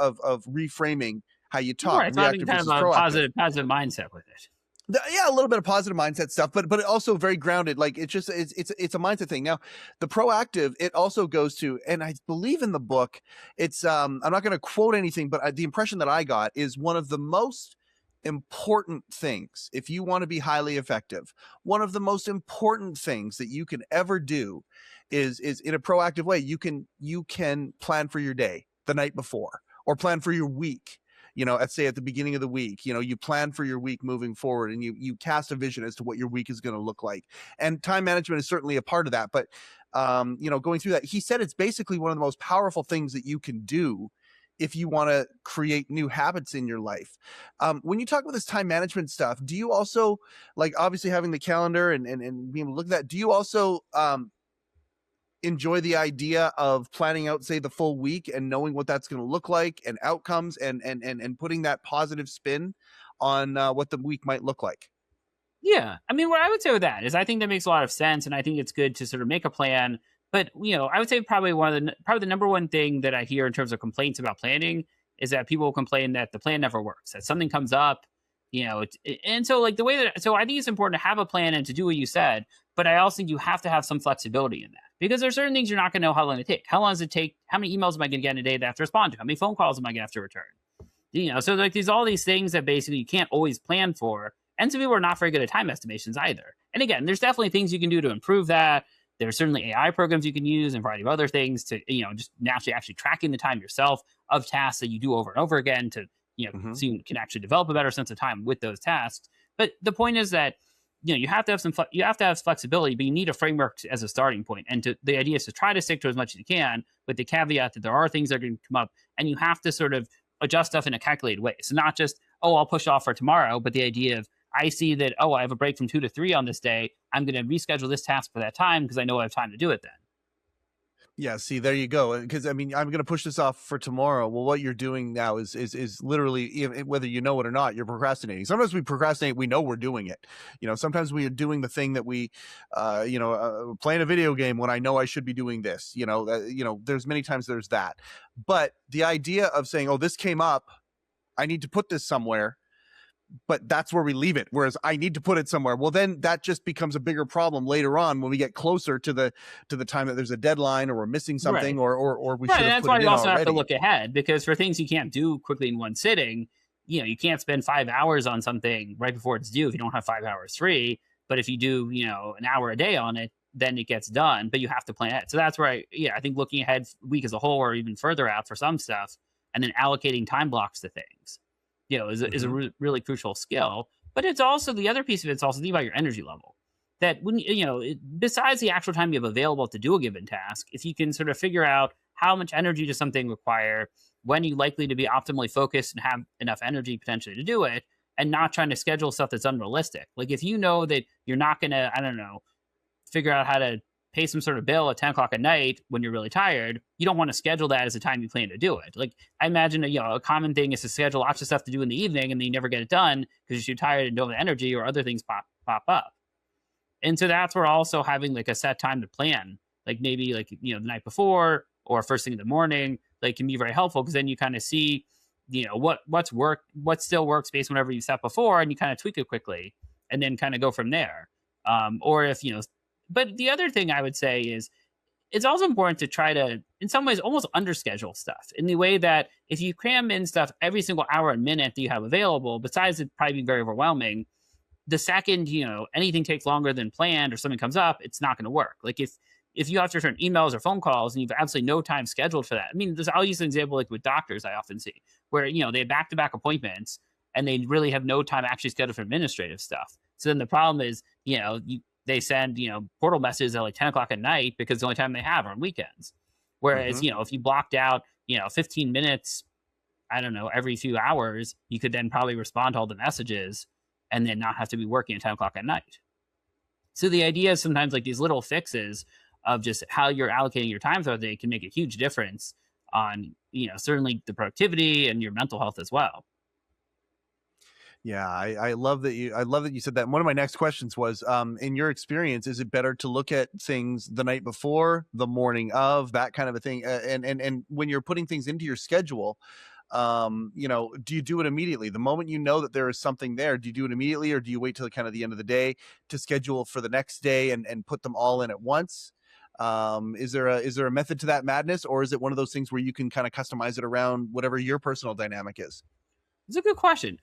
reframing how you talk, Right. So having reactive kind of versus a proactive. positive mindset with it. Yeah, a little bit of positive mindset stuff, but also very grounded. Like it's a mindset thing. Now, the proactive, it also goes to, and I believe in the book, it's I'm not going to quote anything, but the impression that I got is one of the most important things if you want to be highly effective. One of the most important things that you can ever do is in a proactive way. You can plan for your day the night before, or plan for your week. Let's say at the beginning of the week, you plan for your week moving forward, and you cast a vision as to what your week is going to look like. And time management is certainly a part of that. But, going through that, he said it's basically one of the most powerful things that you can do if you want to create new habits in your life. When you talk about this time management stuff, do you also, like, obviously having the calendar and being able to look at that, do you also, enjoy the idea of planning out, say, the full week and knowing what that's going to look like and outcomes and putting that positive spin on what the week might look like? Yeah. I mean, what I would say with that is I think that makes a lot of sense. And I think it's good to sort of make a plan. But, I would say probably the number one thing that I hear in terms of complaints about planning is that people complain that the plan never works, that something comes up, and so like so I think it's important to have a plan and to do what you said, but I also think you have to have some flexibility in that because there's certain things you're not going to know how long it take. How long does it take? How many emails am I going to get in a day that I have to respond to? How many phone calls am I going to have to return? So like there's all these things that basically you can't always plan for. And some people are not very good at time estimations either. And again, there's definitely things you can do to improve that. There's certainly AI programs you can use and a variety of other things to, just naturally actually tracking the time yourself of tasks that you do over and over again to, Mm-hmm. so you can actually develop a better sense of time with those tasks. But the point is that, you have to have you have to have flexibility, but you need a framework as a starting point. And the idea is to try to stick to as much as you can, with the caveat that there are things that are going to come up and you have to sort of adjust stuff in a calculated way. So not just, oh, I'll push off for tomorrow, but the idea of, I see that, oh, I have a break from 2 to 3 on this day. I'm going to reschedule this task for that time because I know I have time to do it then. Yeah, see, there you go. Because I mean, I'm going to push this off for tomorrow. Well, what you're doing now is literally, whether you know it or not, you're procrastinating. Sometimes we procrastinate, we know we're doing it. Sometimes we are doing the thing that we, playing a video game when I know I should be doing this. There's many times there's that. But the idea of saying, oh, this came up, I need to put this somewhere, but that's where we leave it. Whereas I need to put it somewhere. Well, then that just becomes a bigger problem later on when we get closer to the time that there's a deadline or we're missing something, Right. or we Right. should And have that's put why it you in also have to already. look ahead, because for things you can't do quickly in one sitting, you can't spend 5 hours on something right before it's due if you don't have 5 hours free. But if you do, an hour a day on it, then it gets done, but you have to plan ahead. So that's where I think looking ahead week as a whole or even further out for some stuff, and then allocating time blocks to things, is a really crucial skill. But it's also the other piece of it's also think about your energy level. That when besides the actual time you have available to do a given task, if you can sort of figure out how much energy does something require, when you're likely to be optimally focused and have enough energy potentially to do it, and not trying to schedule stuff that's unrealistic. Like if you know that you're not going to, I don't know, figure out how to pay some sort of bill at 10 o'clock at night when you're really tired, you don't want to schedule that as the time you plan to do it. Like, I imagine, a common thing is to schedule lots of stuff to do in the evening and then you never get it done because you're too tired and don't have the energy, or other things pop up. And so that's where also having like a set time to plan, like maybe like, the night before or first thing in the morning, like, can be very helpful, because then you kind of see, what still works based on whatever you set before, and you kind of tweak it quickly and then kind of go from there. Or if, but the other thing I would say is, it's also important to try to, in some ways, almost underschedule stuff, in the way that if you cram in stuff every single hour and minute that you have available, besides it probably being very overwhelming, the second, anything takes longer than planned or something comes up, it's not going to work. Like, if you have to return emails or phone calls and you've absolutely no time scheduled for that. I mean, I'll use an example like with doctors I often see, where, they have back-to-back appointments and they really have no time actually scheduled for administrative stuff. So then the problem is, they send, portal messages at like 10 o'clock at night because the only time they have are on weekends. Whereas, if you blocked out, 15 minutes, I don't know, every few hours, you could then probably respond to all the messages and then not have to be working at 10 o'clock at night. So the idea is sometimes like these little fixes of just how you're allocating your time throughout the day can make a huge difference on, certainly the productivity and your mental health as well. Yeah, I love that you said that. And one of my next questions was, in your experience, is it better to look at things the night before, the morning of, that kind of a thing? And when you're putting things into your schedule, do you do it immediately? The moment you know that there is something there, do you do it immediately, or do you wait till kind of the end of the day to schedule for the next day and put them all in at once? Is there a method to that madness, or is it one of those things where you can kind of customize it around whatever your personal dynamic is? It's a good question.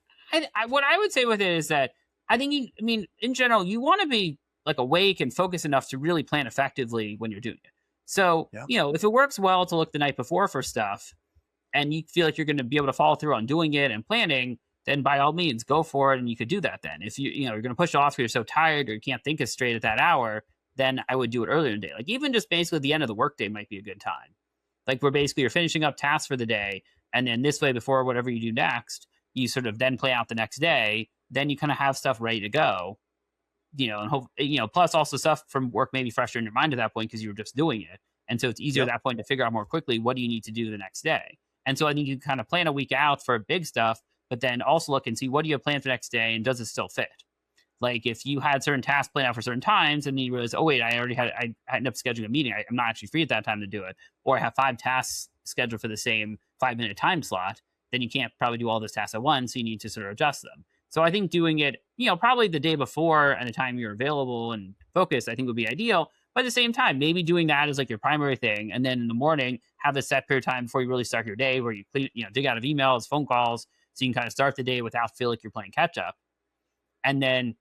What I would say with it is that I think, in general, you want to be like awake and focused enough to really plan effectively when you're doing it. So, Yeah. If it works well to look the night before for stuff and you feel like you're going to be able to follow through on doing it and planning, then by all means, go for it. And you could do that then. If you're going to push it off because you're so tired or you can't think as straight at that hour, then I would do it earlier in the day. Like, even just basically the end of the workday might be a good time. Like, where basically you're finishing up tasks for the day. And then this way, before whatever you do next, you sort of then play out the next day, then you kind of have stuff ready to go, and hope, plus also stuff from work may be fresher in your mind at that point because you were just doing it. And so it's easier at that point to figure out more quickly, what do you need to do the next day? And so I think you kind of plan a week out for big stuff, but then also look and see, what do you have planned for the next day, and does it still fit? Like, if you had certain tasks planned out for certain times and then you realize, oh wait, I ended up scheduling a meeting, I'm not actually free at that time to do it, or I have 5 tasks scheduled for the same 5-minute time slot, then you can't probably do all those tasks at once. So you need to sort of adjust them. So I think doing it, probably the day before and the time you're available and focused, I think would be ideal. But at the same time, maybe doing that as like your primary thing. And then in the morning, have a set period of time before you really start your day where you dig out of emails, phone calls, so you can kind of start the day without feel like you're playing catch up. And then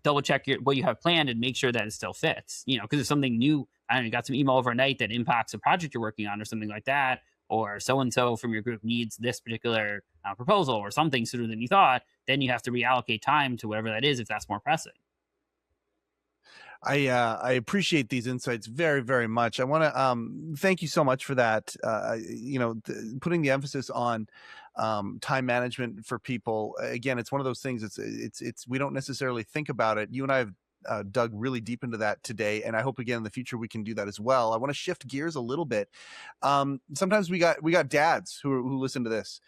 double check what you have planned and make sure that it still fits, because if something new, I don't know, you got some email overnight that impacts a project you're working on or something like that, or so-and-so from your group needs this particular proposal or something sooner than you thought, then you have to reallocate time to whatever that is if that's more pressing. I appreciate these insights very, very much. I want to thank you so much for that. Putting the emphasis on time management for people. Again, it's one of those things. It's we don't necessarily think about it. You and I have dug really deep into that today, and I hope again in the future we can do that as well. I want to shift gears a little bit. Sometimes we got dads who listen to this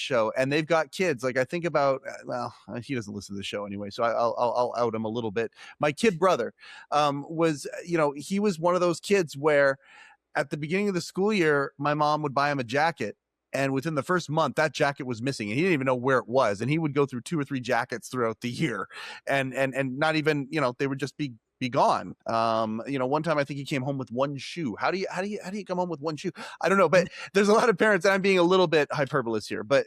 show, and they've got kids. Like, I think about, well, he doesn't listen to the show anyway, so I'll out him a little bit. My kid brother was, he was one of those kids where at the beginning of the school year, my mom would buy him a jacket. And within the first month, that jacket was missing, and he didn't even know where it was. And he would go through 2 or 3 jackets throughout the year, and not even, they would just be gone. One time I think he came home with 1 shoe. How do you come home with 1 shoe? I don't know, but there's a lot of parents, and I'm being a little bit hyperbolous here, but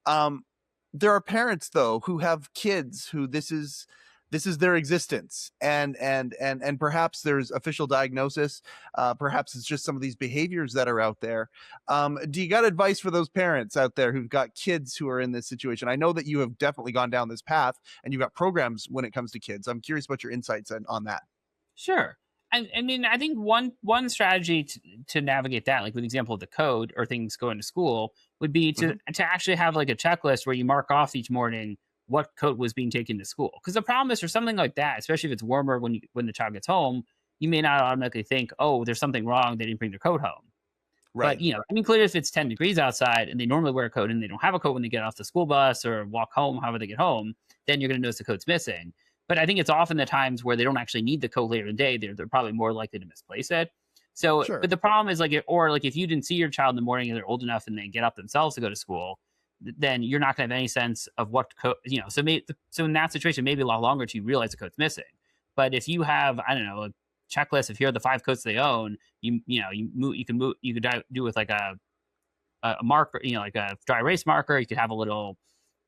there are parents though who have kids who this is their existence, and perhaps there's official diagnosis, perhaps it's just some of these behaviors that are out there. Do you got advice for those parents out there who've got kids who are in this situation? I know that you have definitely gone down this path and you've got programs when it comes to kids. I'm curious about your insights on that. Sure. I think one strategy to navigate that, like with the example of the code or things going to school, would be to actually have like a checklist where you mark off each morning what coat was being taken to school. Because the problem is for something like that, especially if it's warmer when the child gets home, you may not automatically think, oh, there's something wrong. They didn't bring their coat home. But, Right. I mean, clearly if it's 10 degrees outside and they normally wear a coat and they don't have a coat when they get off the school bus or walk home, however they get home, then you're going to notice the coat's missing. But I think it's often the times where they don't actually need the coat later in the day. They're probably more likely to misplace it. So, Sure. but the problem is like if you didn't see your child in the morning and they're old enough and they get up themselves to go to school, then you're not going to have any sense of what coat, so in that situation, maybe a lot longer till you realize the coat's missing. But if you have, I don't know, a checklist of here are the 5 coats they own, you could do with like a marker, like a dry erase marker. You could have a little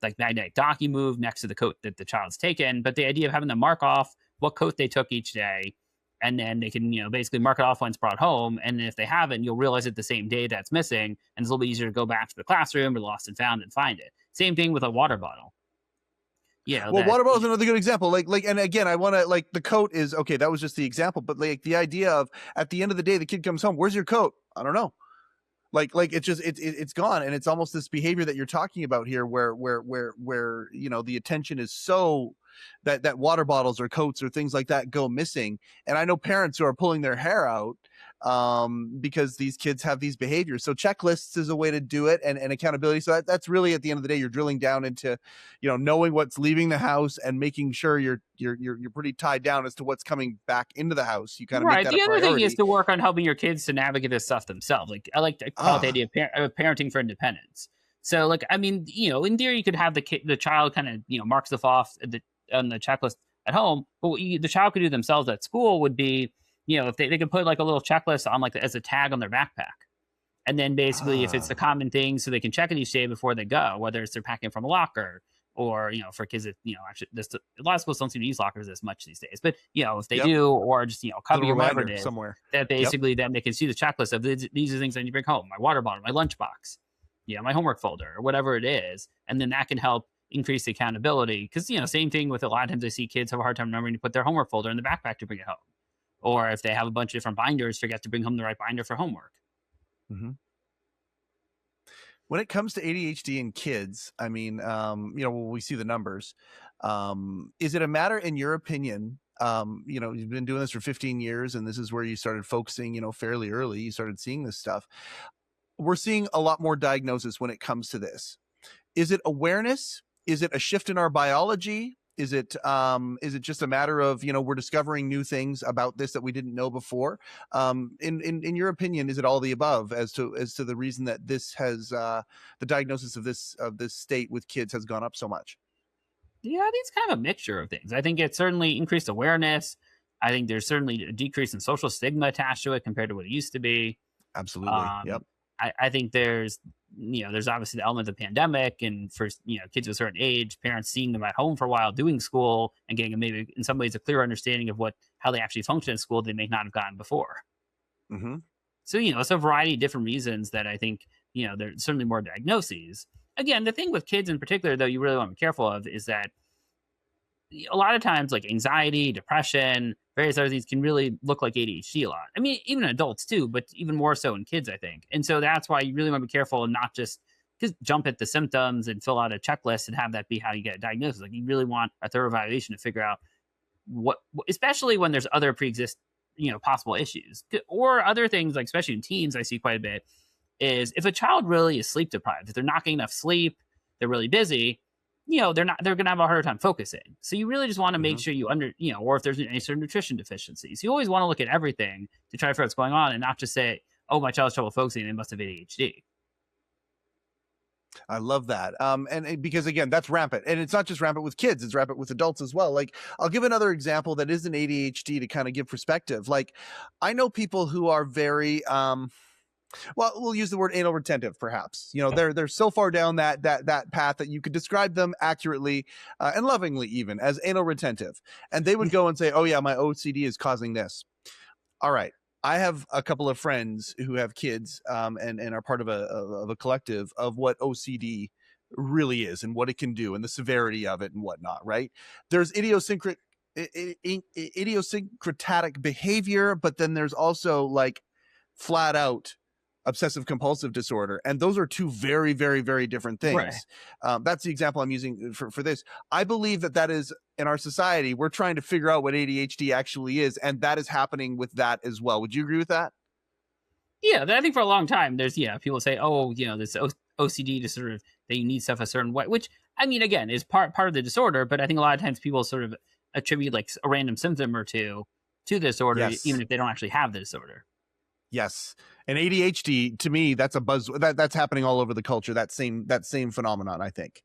like magnetic docky move next to the coat that the child's taken. But the idea of having them mark off what coat they took each day, and then they can, basically mark it off when it's brought home. And if they haven't, you'll realize it the same day that's missing. And it's a little bit easier to go back to the classroom or lost and found and find it. Same thing with a water bottle. Well, water bottle is another good example. Like, and again, I want to like the coat is okay. That was just the example, but like the idea of at the end of the day, the kid comes home. Where's your coat? I don't know. Like it's just it's gone, and it's almost this behavior that you're talking about here, where the attention is so that water bottles or coats or things like that go missing. And I know parents who are pulling their hair out because these kids have these behaviors. So checklists is a way to do it, and accountability. So that's really at the end of the day, you're drilling down into knowing what's leaving the house and making sure you're pretty tied down as to what's coming back into the house. You kind of make that The a other priority. thing is to work on helping your kids to navigate this stuff themselves. Like I like to call it the idea of parenting for independence. So like, I mean, in theory, you could have the child kind of, marks stuff off on the checklist at home, but what the child could do themselves at school would be, if they could put like a little checklist on like as a tag on their backpack. And then basically if it's the common things, so they can check it each day before they go, whether it's they're packing from a locker or, for kids that, actually a lot of schools don't seem to use lockers as much these days, but if they do, or just, cubby or whatever it is, somewhere that basically then they can see the checklist of these are things I need to bring home, my water bottle, my lunchbox, my homework folder or whatever it is. And then that can help increase the accountability. Cause same thing with a lot of times I see kids have a hard time remembering to put their homework folder in the backpack to bring it home. Or if they have a bunch of different binders, forget to bring home the right binder for homework. Mm-hmm. When it comes to ADHD in kids, I mean, when we see the numbers, is it a matter, in your opinion, you've been doing this for 15 years and this is where you started focusing, fairly early, you started seeing this stuff. We're seeing a lot more diagnosis when it comes to this. Is it awareness? Is it a shift in our biology? Is it just a matter of, we're discovering new things about this that we didn't know before? In your opinion, is it all the above as to the reason that this has the diagnosis of this state with kids has gone up so much? Yeah, I think it's kind of a mixture of things. I think it's certainly increased awareness. I think there's certainly a decrease in social stigma attached to it compared to what it used to be. Absolutely. Yep. I think there's obviously the element of the pandemic, and for kids of a certain age, parents seeing them at home for a while doing school and getting maybe in some ways a clearer understanding of how they actually function in school they may not have gotten before. Mm-hmm. So it's a variety of different reasons that I think there's certainly more diagnoses. Again, the thing with kids in particular, though, you really want to be careful of is that a lot of times like anxiety, depression, various other things can really look like ADHD a lot. I mean, even adults too, but even more so in kids, I think. And so that's why you really want to be careful and not just jump at the symptoms and fill out a checklist and have that be how you get a diagnosis. Like you really want a thorough evaluation to figure out what, especially when there's other possible issues or other things, like especially in teens, I see quite a bit, is if a child really is sleep deprived, if they're not getting enough sleep, they're really busy, they're going to have a harder time focusing. So you really just want to make sure you or if there's any sort of nutrition deficiencies, you always want to look at everything to try to figure out what's going on and not just say, oh, my child's trouble focusing, they must have ADHD. I love that. And because again, that's rampant, and it's not just rampant with kids, it's rampant with adults as well. Like I'll give another example that isn't ADHD to kind of give perspective. Like I know people who are very, well, we'll use the word anal retentive, perhaps. They're so far down that path that you could describe them accurately and lovingly even as anal retentive. And they would go and say, oh yeah, my OCD is causing this. All right. I have a couple of friends who have kids and are part of a collective of what OCD really is and what it can do and the severity of it and whatnot, right? There's idiosyncratic behavior, but then there's also like flat out obsessive compulsive disorder, and those are two very, very, very different Right. things. That's the example I'm using for this. I believe that is in our society, we're trying to figure out what ADHD actually is, and that is happening with that as well. Would you agree with that? Yeah, I think for a long time there's people say, oh, this OCD disorder that you need stuff a certain way, which I mean, again, is part of the disorder. But I think a lot of times people sort of attribute like a random symptom or two to the disorder, even Yes. if they don't actually have the disorder. Yes. And ADHD, to me, that's a buzz that's happening all over the culture. That same phenomenon, I think.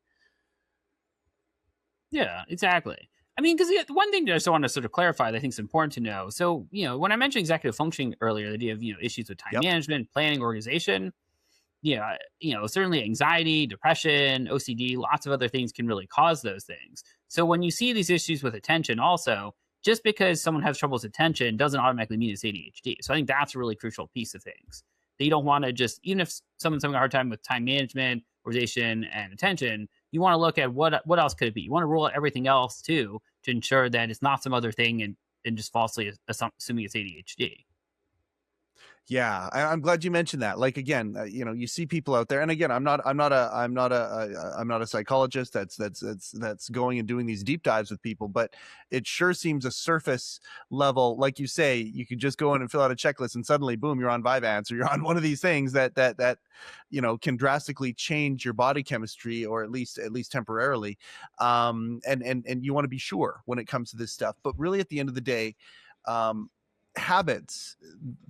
Yeah, exactly. I mean, because the one thing that I just want to sort of clarify that I think is important to know. So, when I mentioned executive functioning earlier, the idea of issues with time Yep. management, planning, organization, certainly anxiety, depression, OCD, lots of other things can really cause those things. So when you see these issues with attention, also, just because someone has trouble with attention doesn't automatically mean it's ADHD. So I think that's a really crucial piece of things. That you don't want to just, even if someone's having a hard time with time management, organization, and attention, you want to look at what else could it be. You want to rule out everything else too to ensure that it's not some other thing and just falsely assuming it's ADHD. Yeah, I'm glad you mentioned that. Like again, you see people out there, and again, I'm not a psychologist that's going and doing these deep dives with people, but it sure seems a surface level. Like you say, you could just go in and fill out a checklist, and suddenly, boom, you're on Vyvanse, or you're on one of these things that can drastically change your body chemistry, or at least temporarily. And you want to be sure when it comes to this stuff, but really, at the end of the day. Um, Habits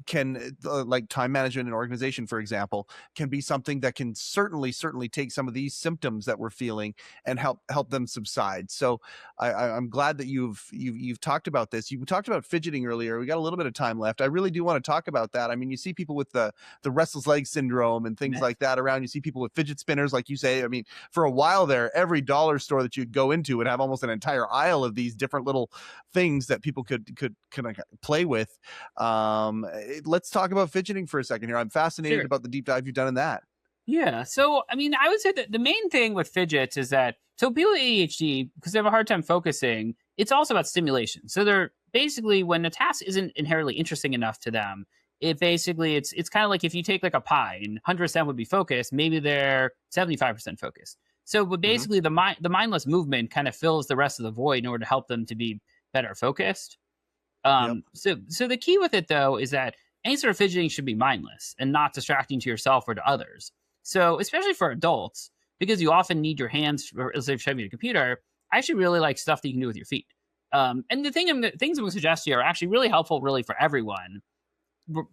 can like time management and organization, for example, can be something that can certainly take some of these symptoms that we're feeling and help them subside. So I'm glad that you've talked about this. You talked about fidgeting earlier. We got a little bit of time left. I really do want to talk about that. I mean, you see people with the restless leg syndrome and things like that around. You see people with fidget spinners, like you say. I mean, for a while there, every dollar store that you'd go into would have almost an entire aisle of these different little things that people could kind of play with. Let's talk about fidgeting for a second here. I'm fascinated Sure. about the deep dive you've done in that. Yeah. So, I mean, I would say that the main thing with fidgets is that so people with ADHD, because they have a hard time focusing, it's also about stimulation. So they're basically when a task isn't inherently interesting enough to them, it's kind of like if you take like a pie and 100% would be focused, maybe they're 75% focused. So, but Hmm. basically the mindless movement kind of fills the rest of the void in order to help them to be better focused. Yep. So the key with it though is that any sort of fidgeting should be mindless and not distracting to yourself or to others. So especially for adults, because you often need your hands, for, let's say, if you're showing me a computer, I actually really like stuff that you can do with your feet. And things I'm going to suggest here are actually really helpful, really for everyone. But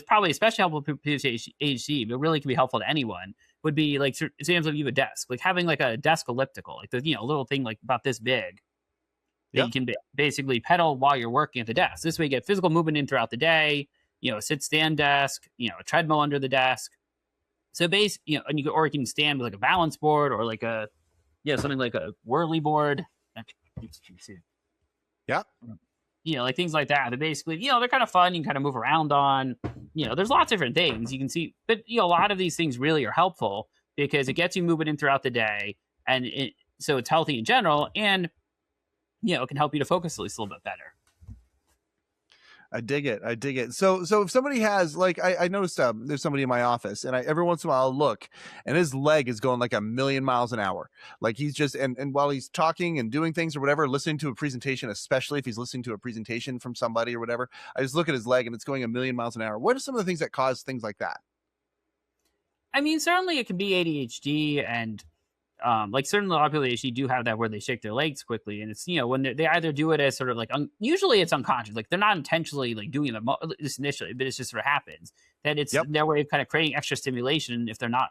probably especially helpful for people with ADHD, but really can be helpful to anyone. Would be like, for example, if you have a desk, like having like a desk elliptical, like the little thing like about this big that you Yep. can basically pedal while you're working at the desk. This way, you get physical movement in throughout the day. Sit stand desk. A treadmill under the desk. So and or you can stand with like a balance board or like something like a whirly board. Yep. Like things like that. They're basically, they're kind of fun. You can kind of move around on. There's lots of different things you can see, but a lot of these things really are helpful because it gets you moving in throughout the day, and so it's healthy in general, and it can help you to focus at least a little bit better. I dig it. I dig it. So if somebody has like I noticed there's somebody in my office, and every once in a while I'll look, and his leg is going like a million miles an hour. Like he's just and while he's talking and doing things or whatever, listening to a presentation, especially if he's listening to a presentation from somebody or whatever, I just look at his leg and it's going a million miles an hour. What are some of the things that cause things like that? I mean, certainly it can be ADHD, and like certainly a lot of people with ADHD do have that where they shake their legs quickly, and it's when they either do it as sort of like usually it's unconscious, like they're not intentionally like doing it just initially, but it's just sort of happens that it's Yep. their way of kind of creating extra stimulation if they're not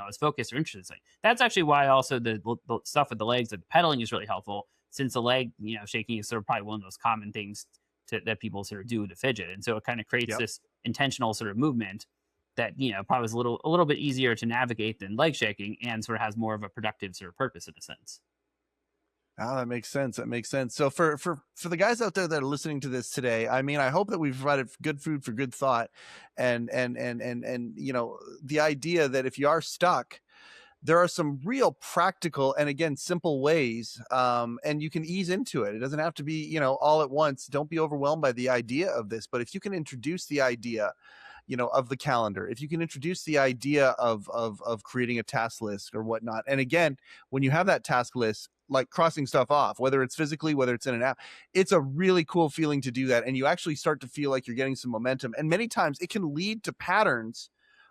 as focused or interested. That's actually why also the stuff with the legs, like the pedaling, is really helpful since the leg shaking is sort of probably one of those common things that people sort of do to fidget, and so it kind of creates Yep. this intentional sort of movement that probably is a little bit easier to navigate than leg shaking, and sort of has more of a productive sort of purpose in a sense. Oh, that makes sense. That makes sense. So for the guys out there that are listening to this today, I mean, I hope that we've provided good food for good thought, and the idea that if you are stuck, there are some real practical and again simple ways, and you can ease into it. It doesn't have to be all at once. Don't be overwhelmed by the idea of this, but if you can introduce the idea of the calendar, if you can introduce the idea of creating a task list or whatnot. And again, when you have that task list, like crossing stuff off, whether it's physically, whether it's in an app, it's a really cool feeling to do that. And you actually start to feel like you're getting some momentum. And many times it can lead to patterns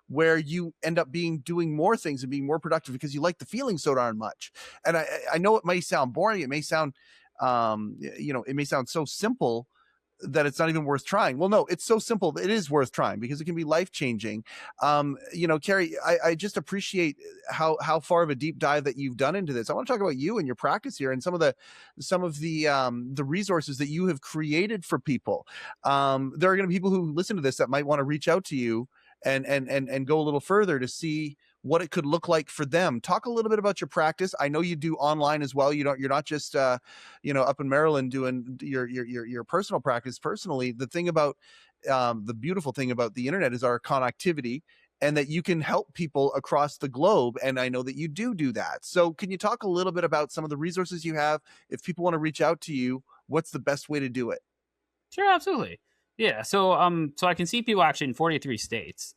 where you end up doing more things and being more productive because you like the feeling so darn much. And I know it may sound boring. It may sound, it may sound so simple that it's not even worth trying. Well, no, it's so simple. It is worth trying because it can be life-changing. Carey, I just appreciate how far of a deep dive that you've done into this. I want to talk about you and your practice here and some of the resources that you have created for people. There are going to be people who listen to this that might want to reach out to you and go a little further to see what it could look like for them. Talk a little bit about your practice. I know you do online as well. You're not just up in Maryland doing your personal practice personally. The thing about the beautiful thing about the internet is our connectivity, and that you can help people across the globe. And I know that you do that. So can you talk a little bit about some of the resources you have? If people want to reach out to you, what's the best way to do it? Sure, absolutely. Yeah. So I can see people actually in 43 states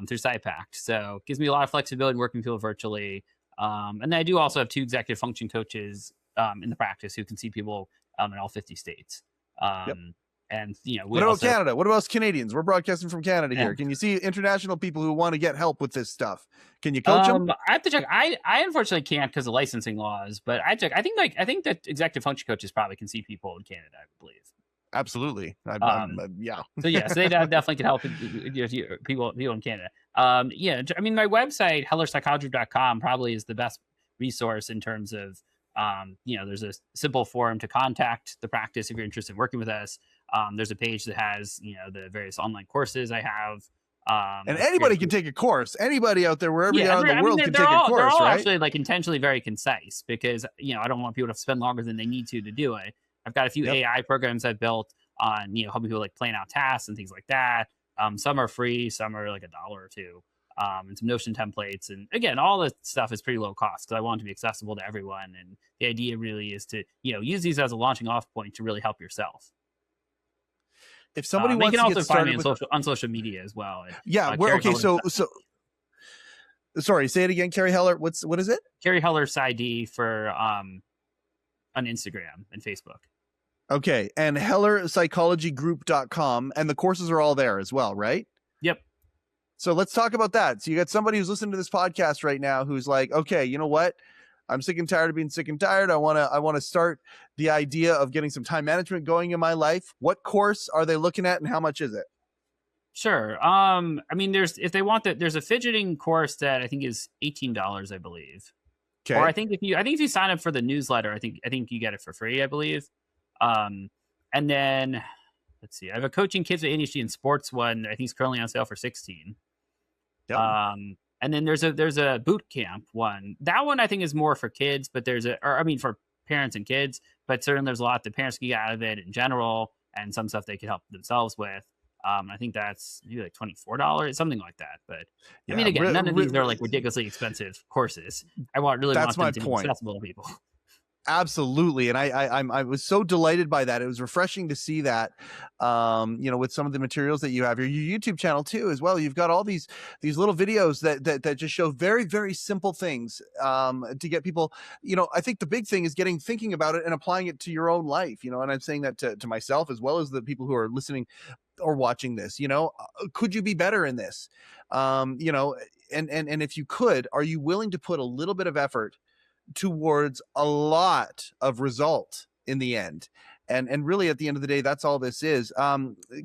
through SciPact. So it gives me a lot of flexibility working with people virtually. And then I do also have 2 executive function coaches in the practice who can see people in all 50 states. Yep. And what about Canada? What about us Canadians? We're broadcasting from Canada here. Can you see international people who want to get help with this stuff? Can you coach them? I have to check. I unfortunately can't because of licensing laws, but I check. I think that executive function coaches probably can see people in Canada, I believe. Absolutely. Yeah. So they definitely can help people in Canada. I mean, my website, hellerpsychology.com, probably is the best resource in terms of, there's a simple forum to contact the practice if you're interested in working with us. There's a page that has, the various online courses I have. And anybody can take a course. Anybody out there, wherever you are in the world, can take a course, they're all right? actually like intentionally very concise because, I don't want people to spend longer than they need to do it. I've got a few AI programs I've built on, helping people like plan out tasks and things like that. Some are free, some are like $1 or $2, and some Notion templates. And again, all this stuff is pretty low cost because I want it to be accessible to everyone. And the idea really is to, use these as a launching off point to really help yourself. If somebody wants you can to also get find started me on social media as well. Okay. So sorry, say it again, Carey Heller. What is it? Carey Heller's ID for on Instagram and Facebook. Okay, and hellerpsychologygroup.com, and the courses are all there as well, right? Yep. So let's talk about that. So you got somebody who's listening to this podcast right now who's like, okay, you know what? I'm sick and tired of being sick and tired. I want to start the idea of getting some time management going in my life. What course are they looking at and how much is it? Sure. I mean, there's a fidgeting course that I think is $18, I believe. Okay. Or I think if you sign up for the newsletter, I think you get it for free, I believe. And then let's see, I have a coaching kids with ADHD in sports one that I think is currently on sale for $16. Yep. And then there's a boot camp one. That one I think is more for kids, but for parents and kids, but certainly there's a lot that parents can get out of it in general and some stuff they can help themselves with. I think that's maybe like $24, something like that. But I mean, again, none of these are like ridiculously expensive courses. I want them to be accessible to people. Absolutely. And I was so delighted by that. It was refreshing to see that, with some of the materials that you have, your YouTube channel too, as well. You've got all these little videos that just show very, very simple things, to get people, I think the big thing is thinking about it and applying it to your own life, and I'm saying that to myself, as well as the people who are listening or watching this, could you be better in this? And if you could, are you willing to put a little bit of effort towards a lot of result in the end? And really at the end of the day, that's all this is.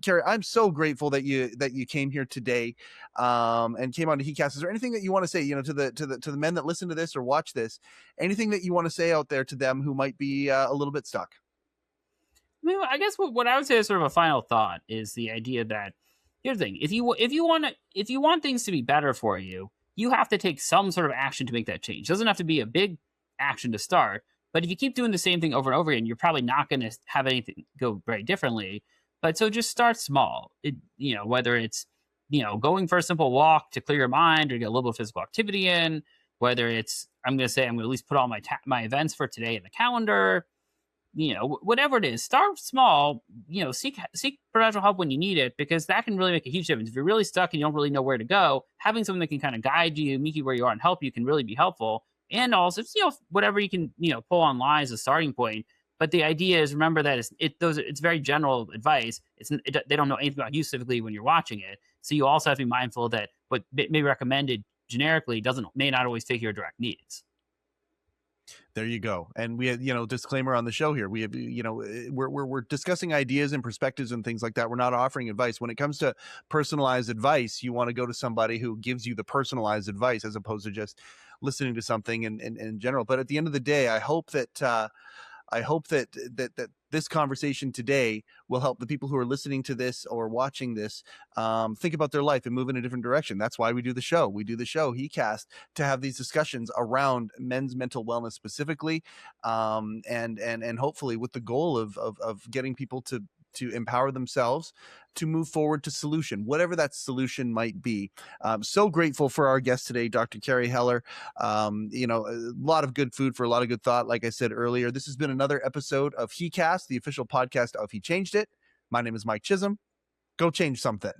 Carey, I'm so grateful that you came here today, and came on to heCast. Is there anything that you want to say, to the men that listen to this or watch this, anything that you want to say out there to them who might be a little bit stuck? I mean, I guess what I would say is sort of a final thought is the idea that, here's the thing, if you want things to be better for you, you have to take some sort of action to make that change. It doesn't have to be a big action to start, but if you keep doing the same thing over and over again, you're probably not going to have anything go very differently. But so just start small. Whether it's going for a simple walk to clear your mind or get a little bit of physical activity in, whether it's I'm going to at least put all my events for today in the calendar, whatever it is, start small. Seek professional help when you need it, because that can really make a huge difference. If you're really stuck and you don't really know where to go, having someone that can kind of guide you, meet you where you are, and help you can really be helpful. And also, whatever you can pull online as a starting point. But the idea is, remember that it's very general advice. They don't know anything about you specifically when you're watching it. So you also have to be mindful that what may be recommended generically may not always fit your direct needs. There you go. And we have, disclaimer on the show here. We have, we're discussing ideas and perspectives and things like that. We're not offering advice. When it comes to personalized advice, you want to go to somebody who gives you the personalized advice as opposed to just listening to something in general. But at the end of the day, I hope that this conversation today will help the people who are listening to this or watching this think about their life and move in a different direction. That's why we do the show. We do the show heCast to have these discussions around men's mental wellness specifically, and hopefully with the goal of getting people to empower themselves to move forward to solution, whatever that solution might be. So grateful for our guest today, Dr. Carey Heller. A lot of good food for a lot of good thought. Like I said earlier, this has been another episode of heCast, the official podcast of He Changed It. My name is Mike Chisholm. Go change something.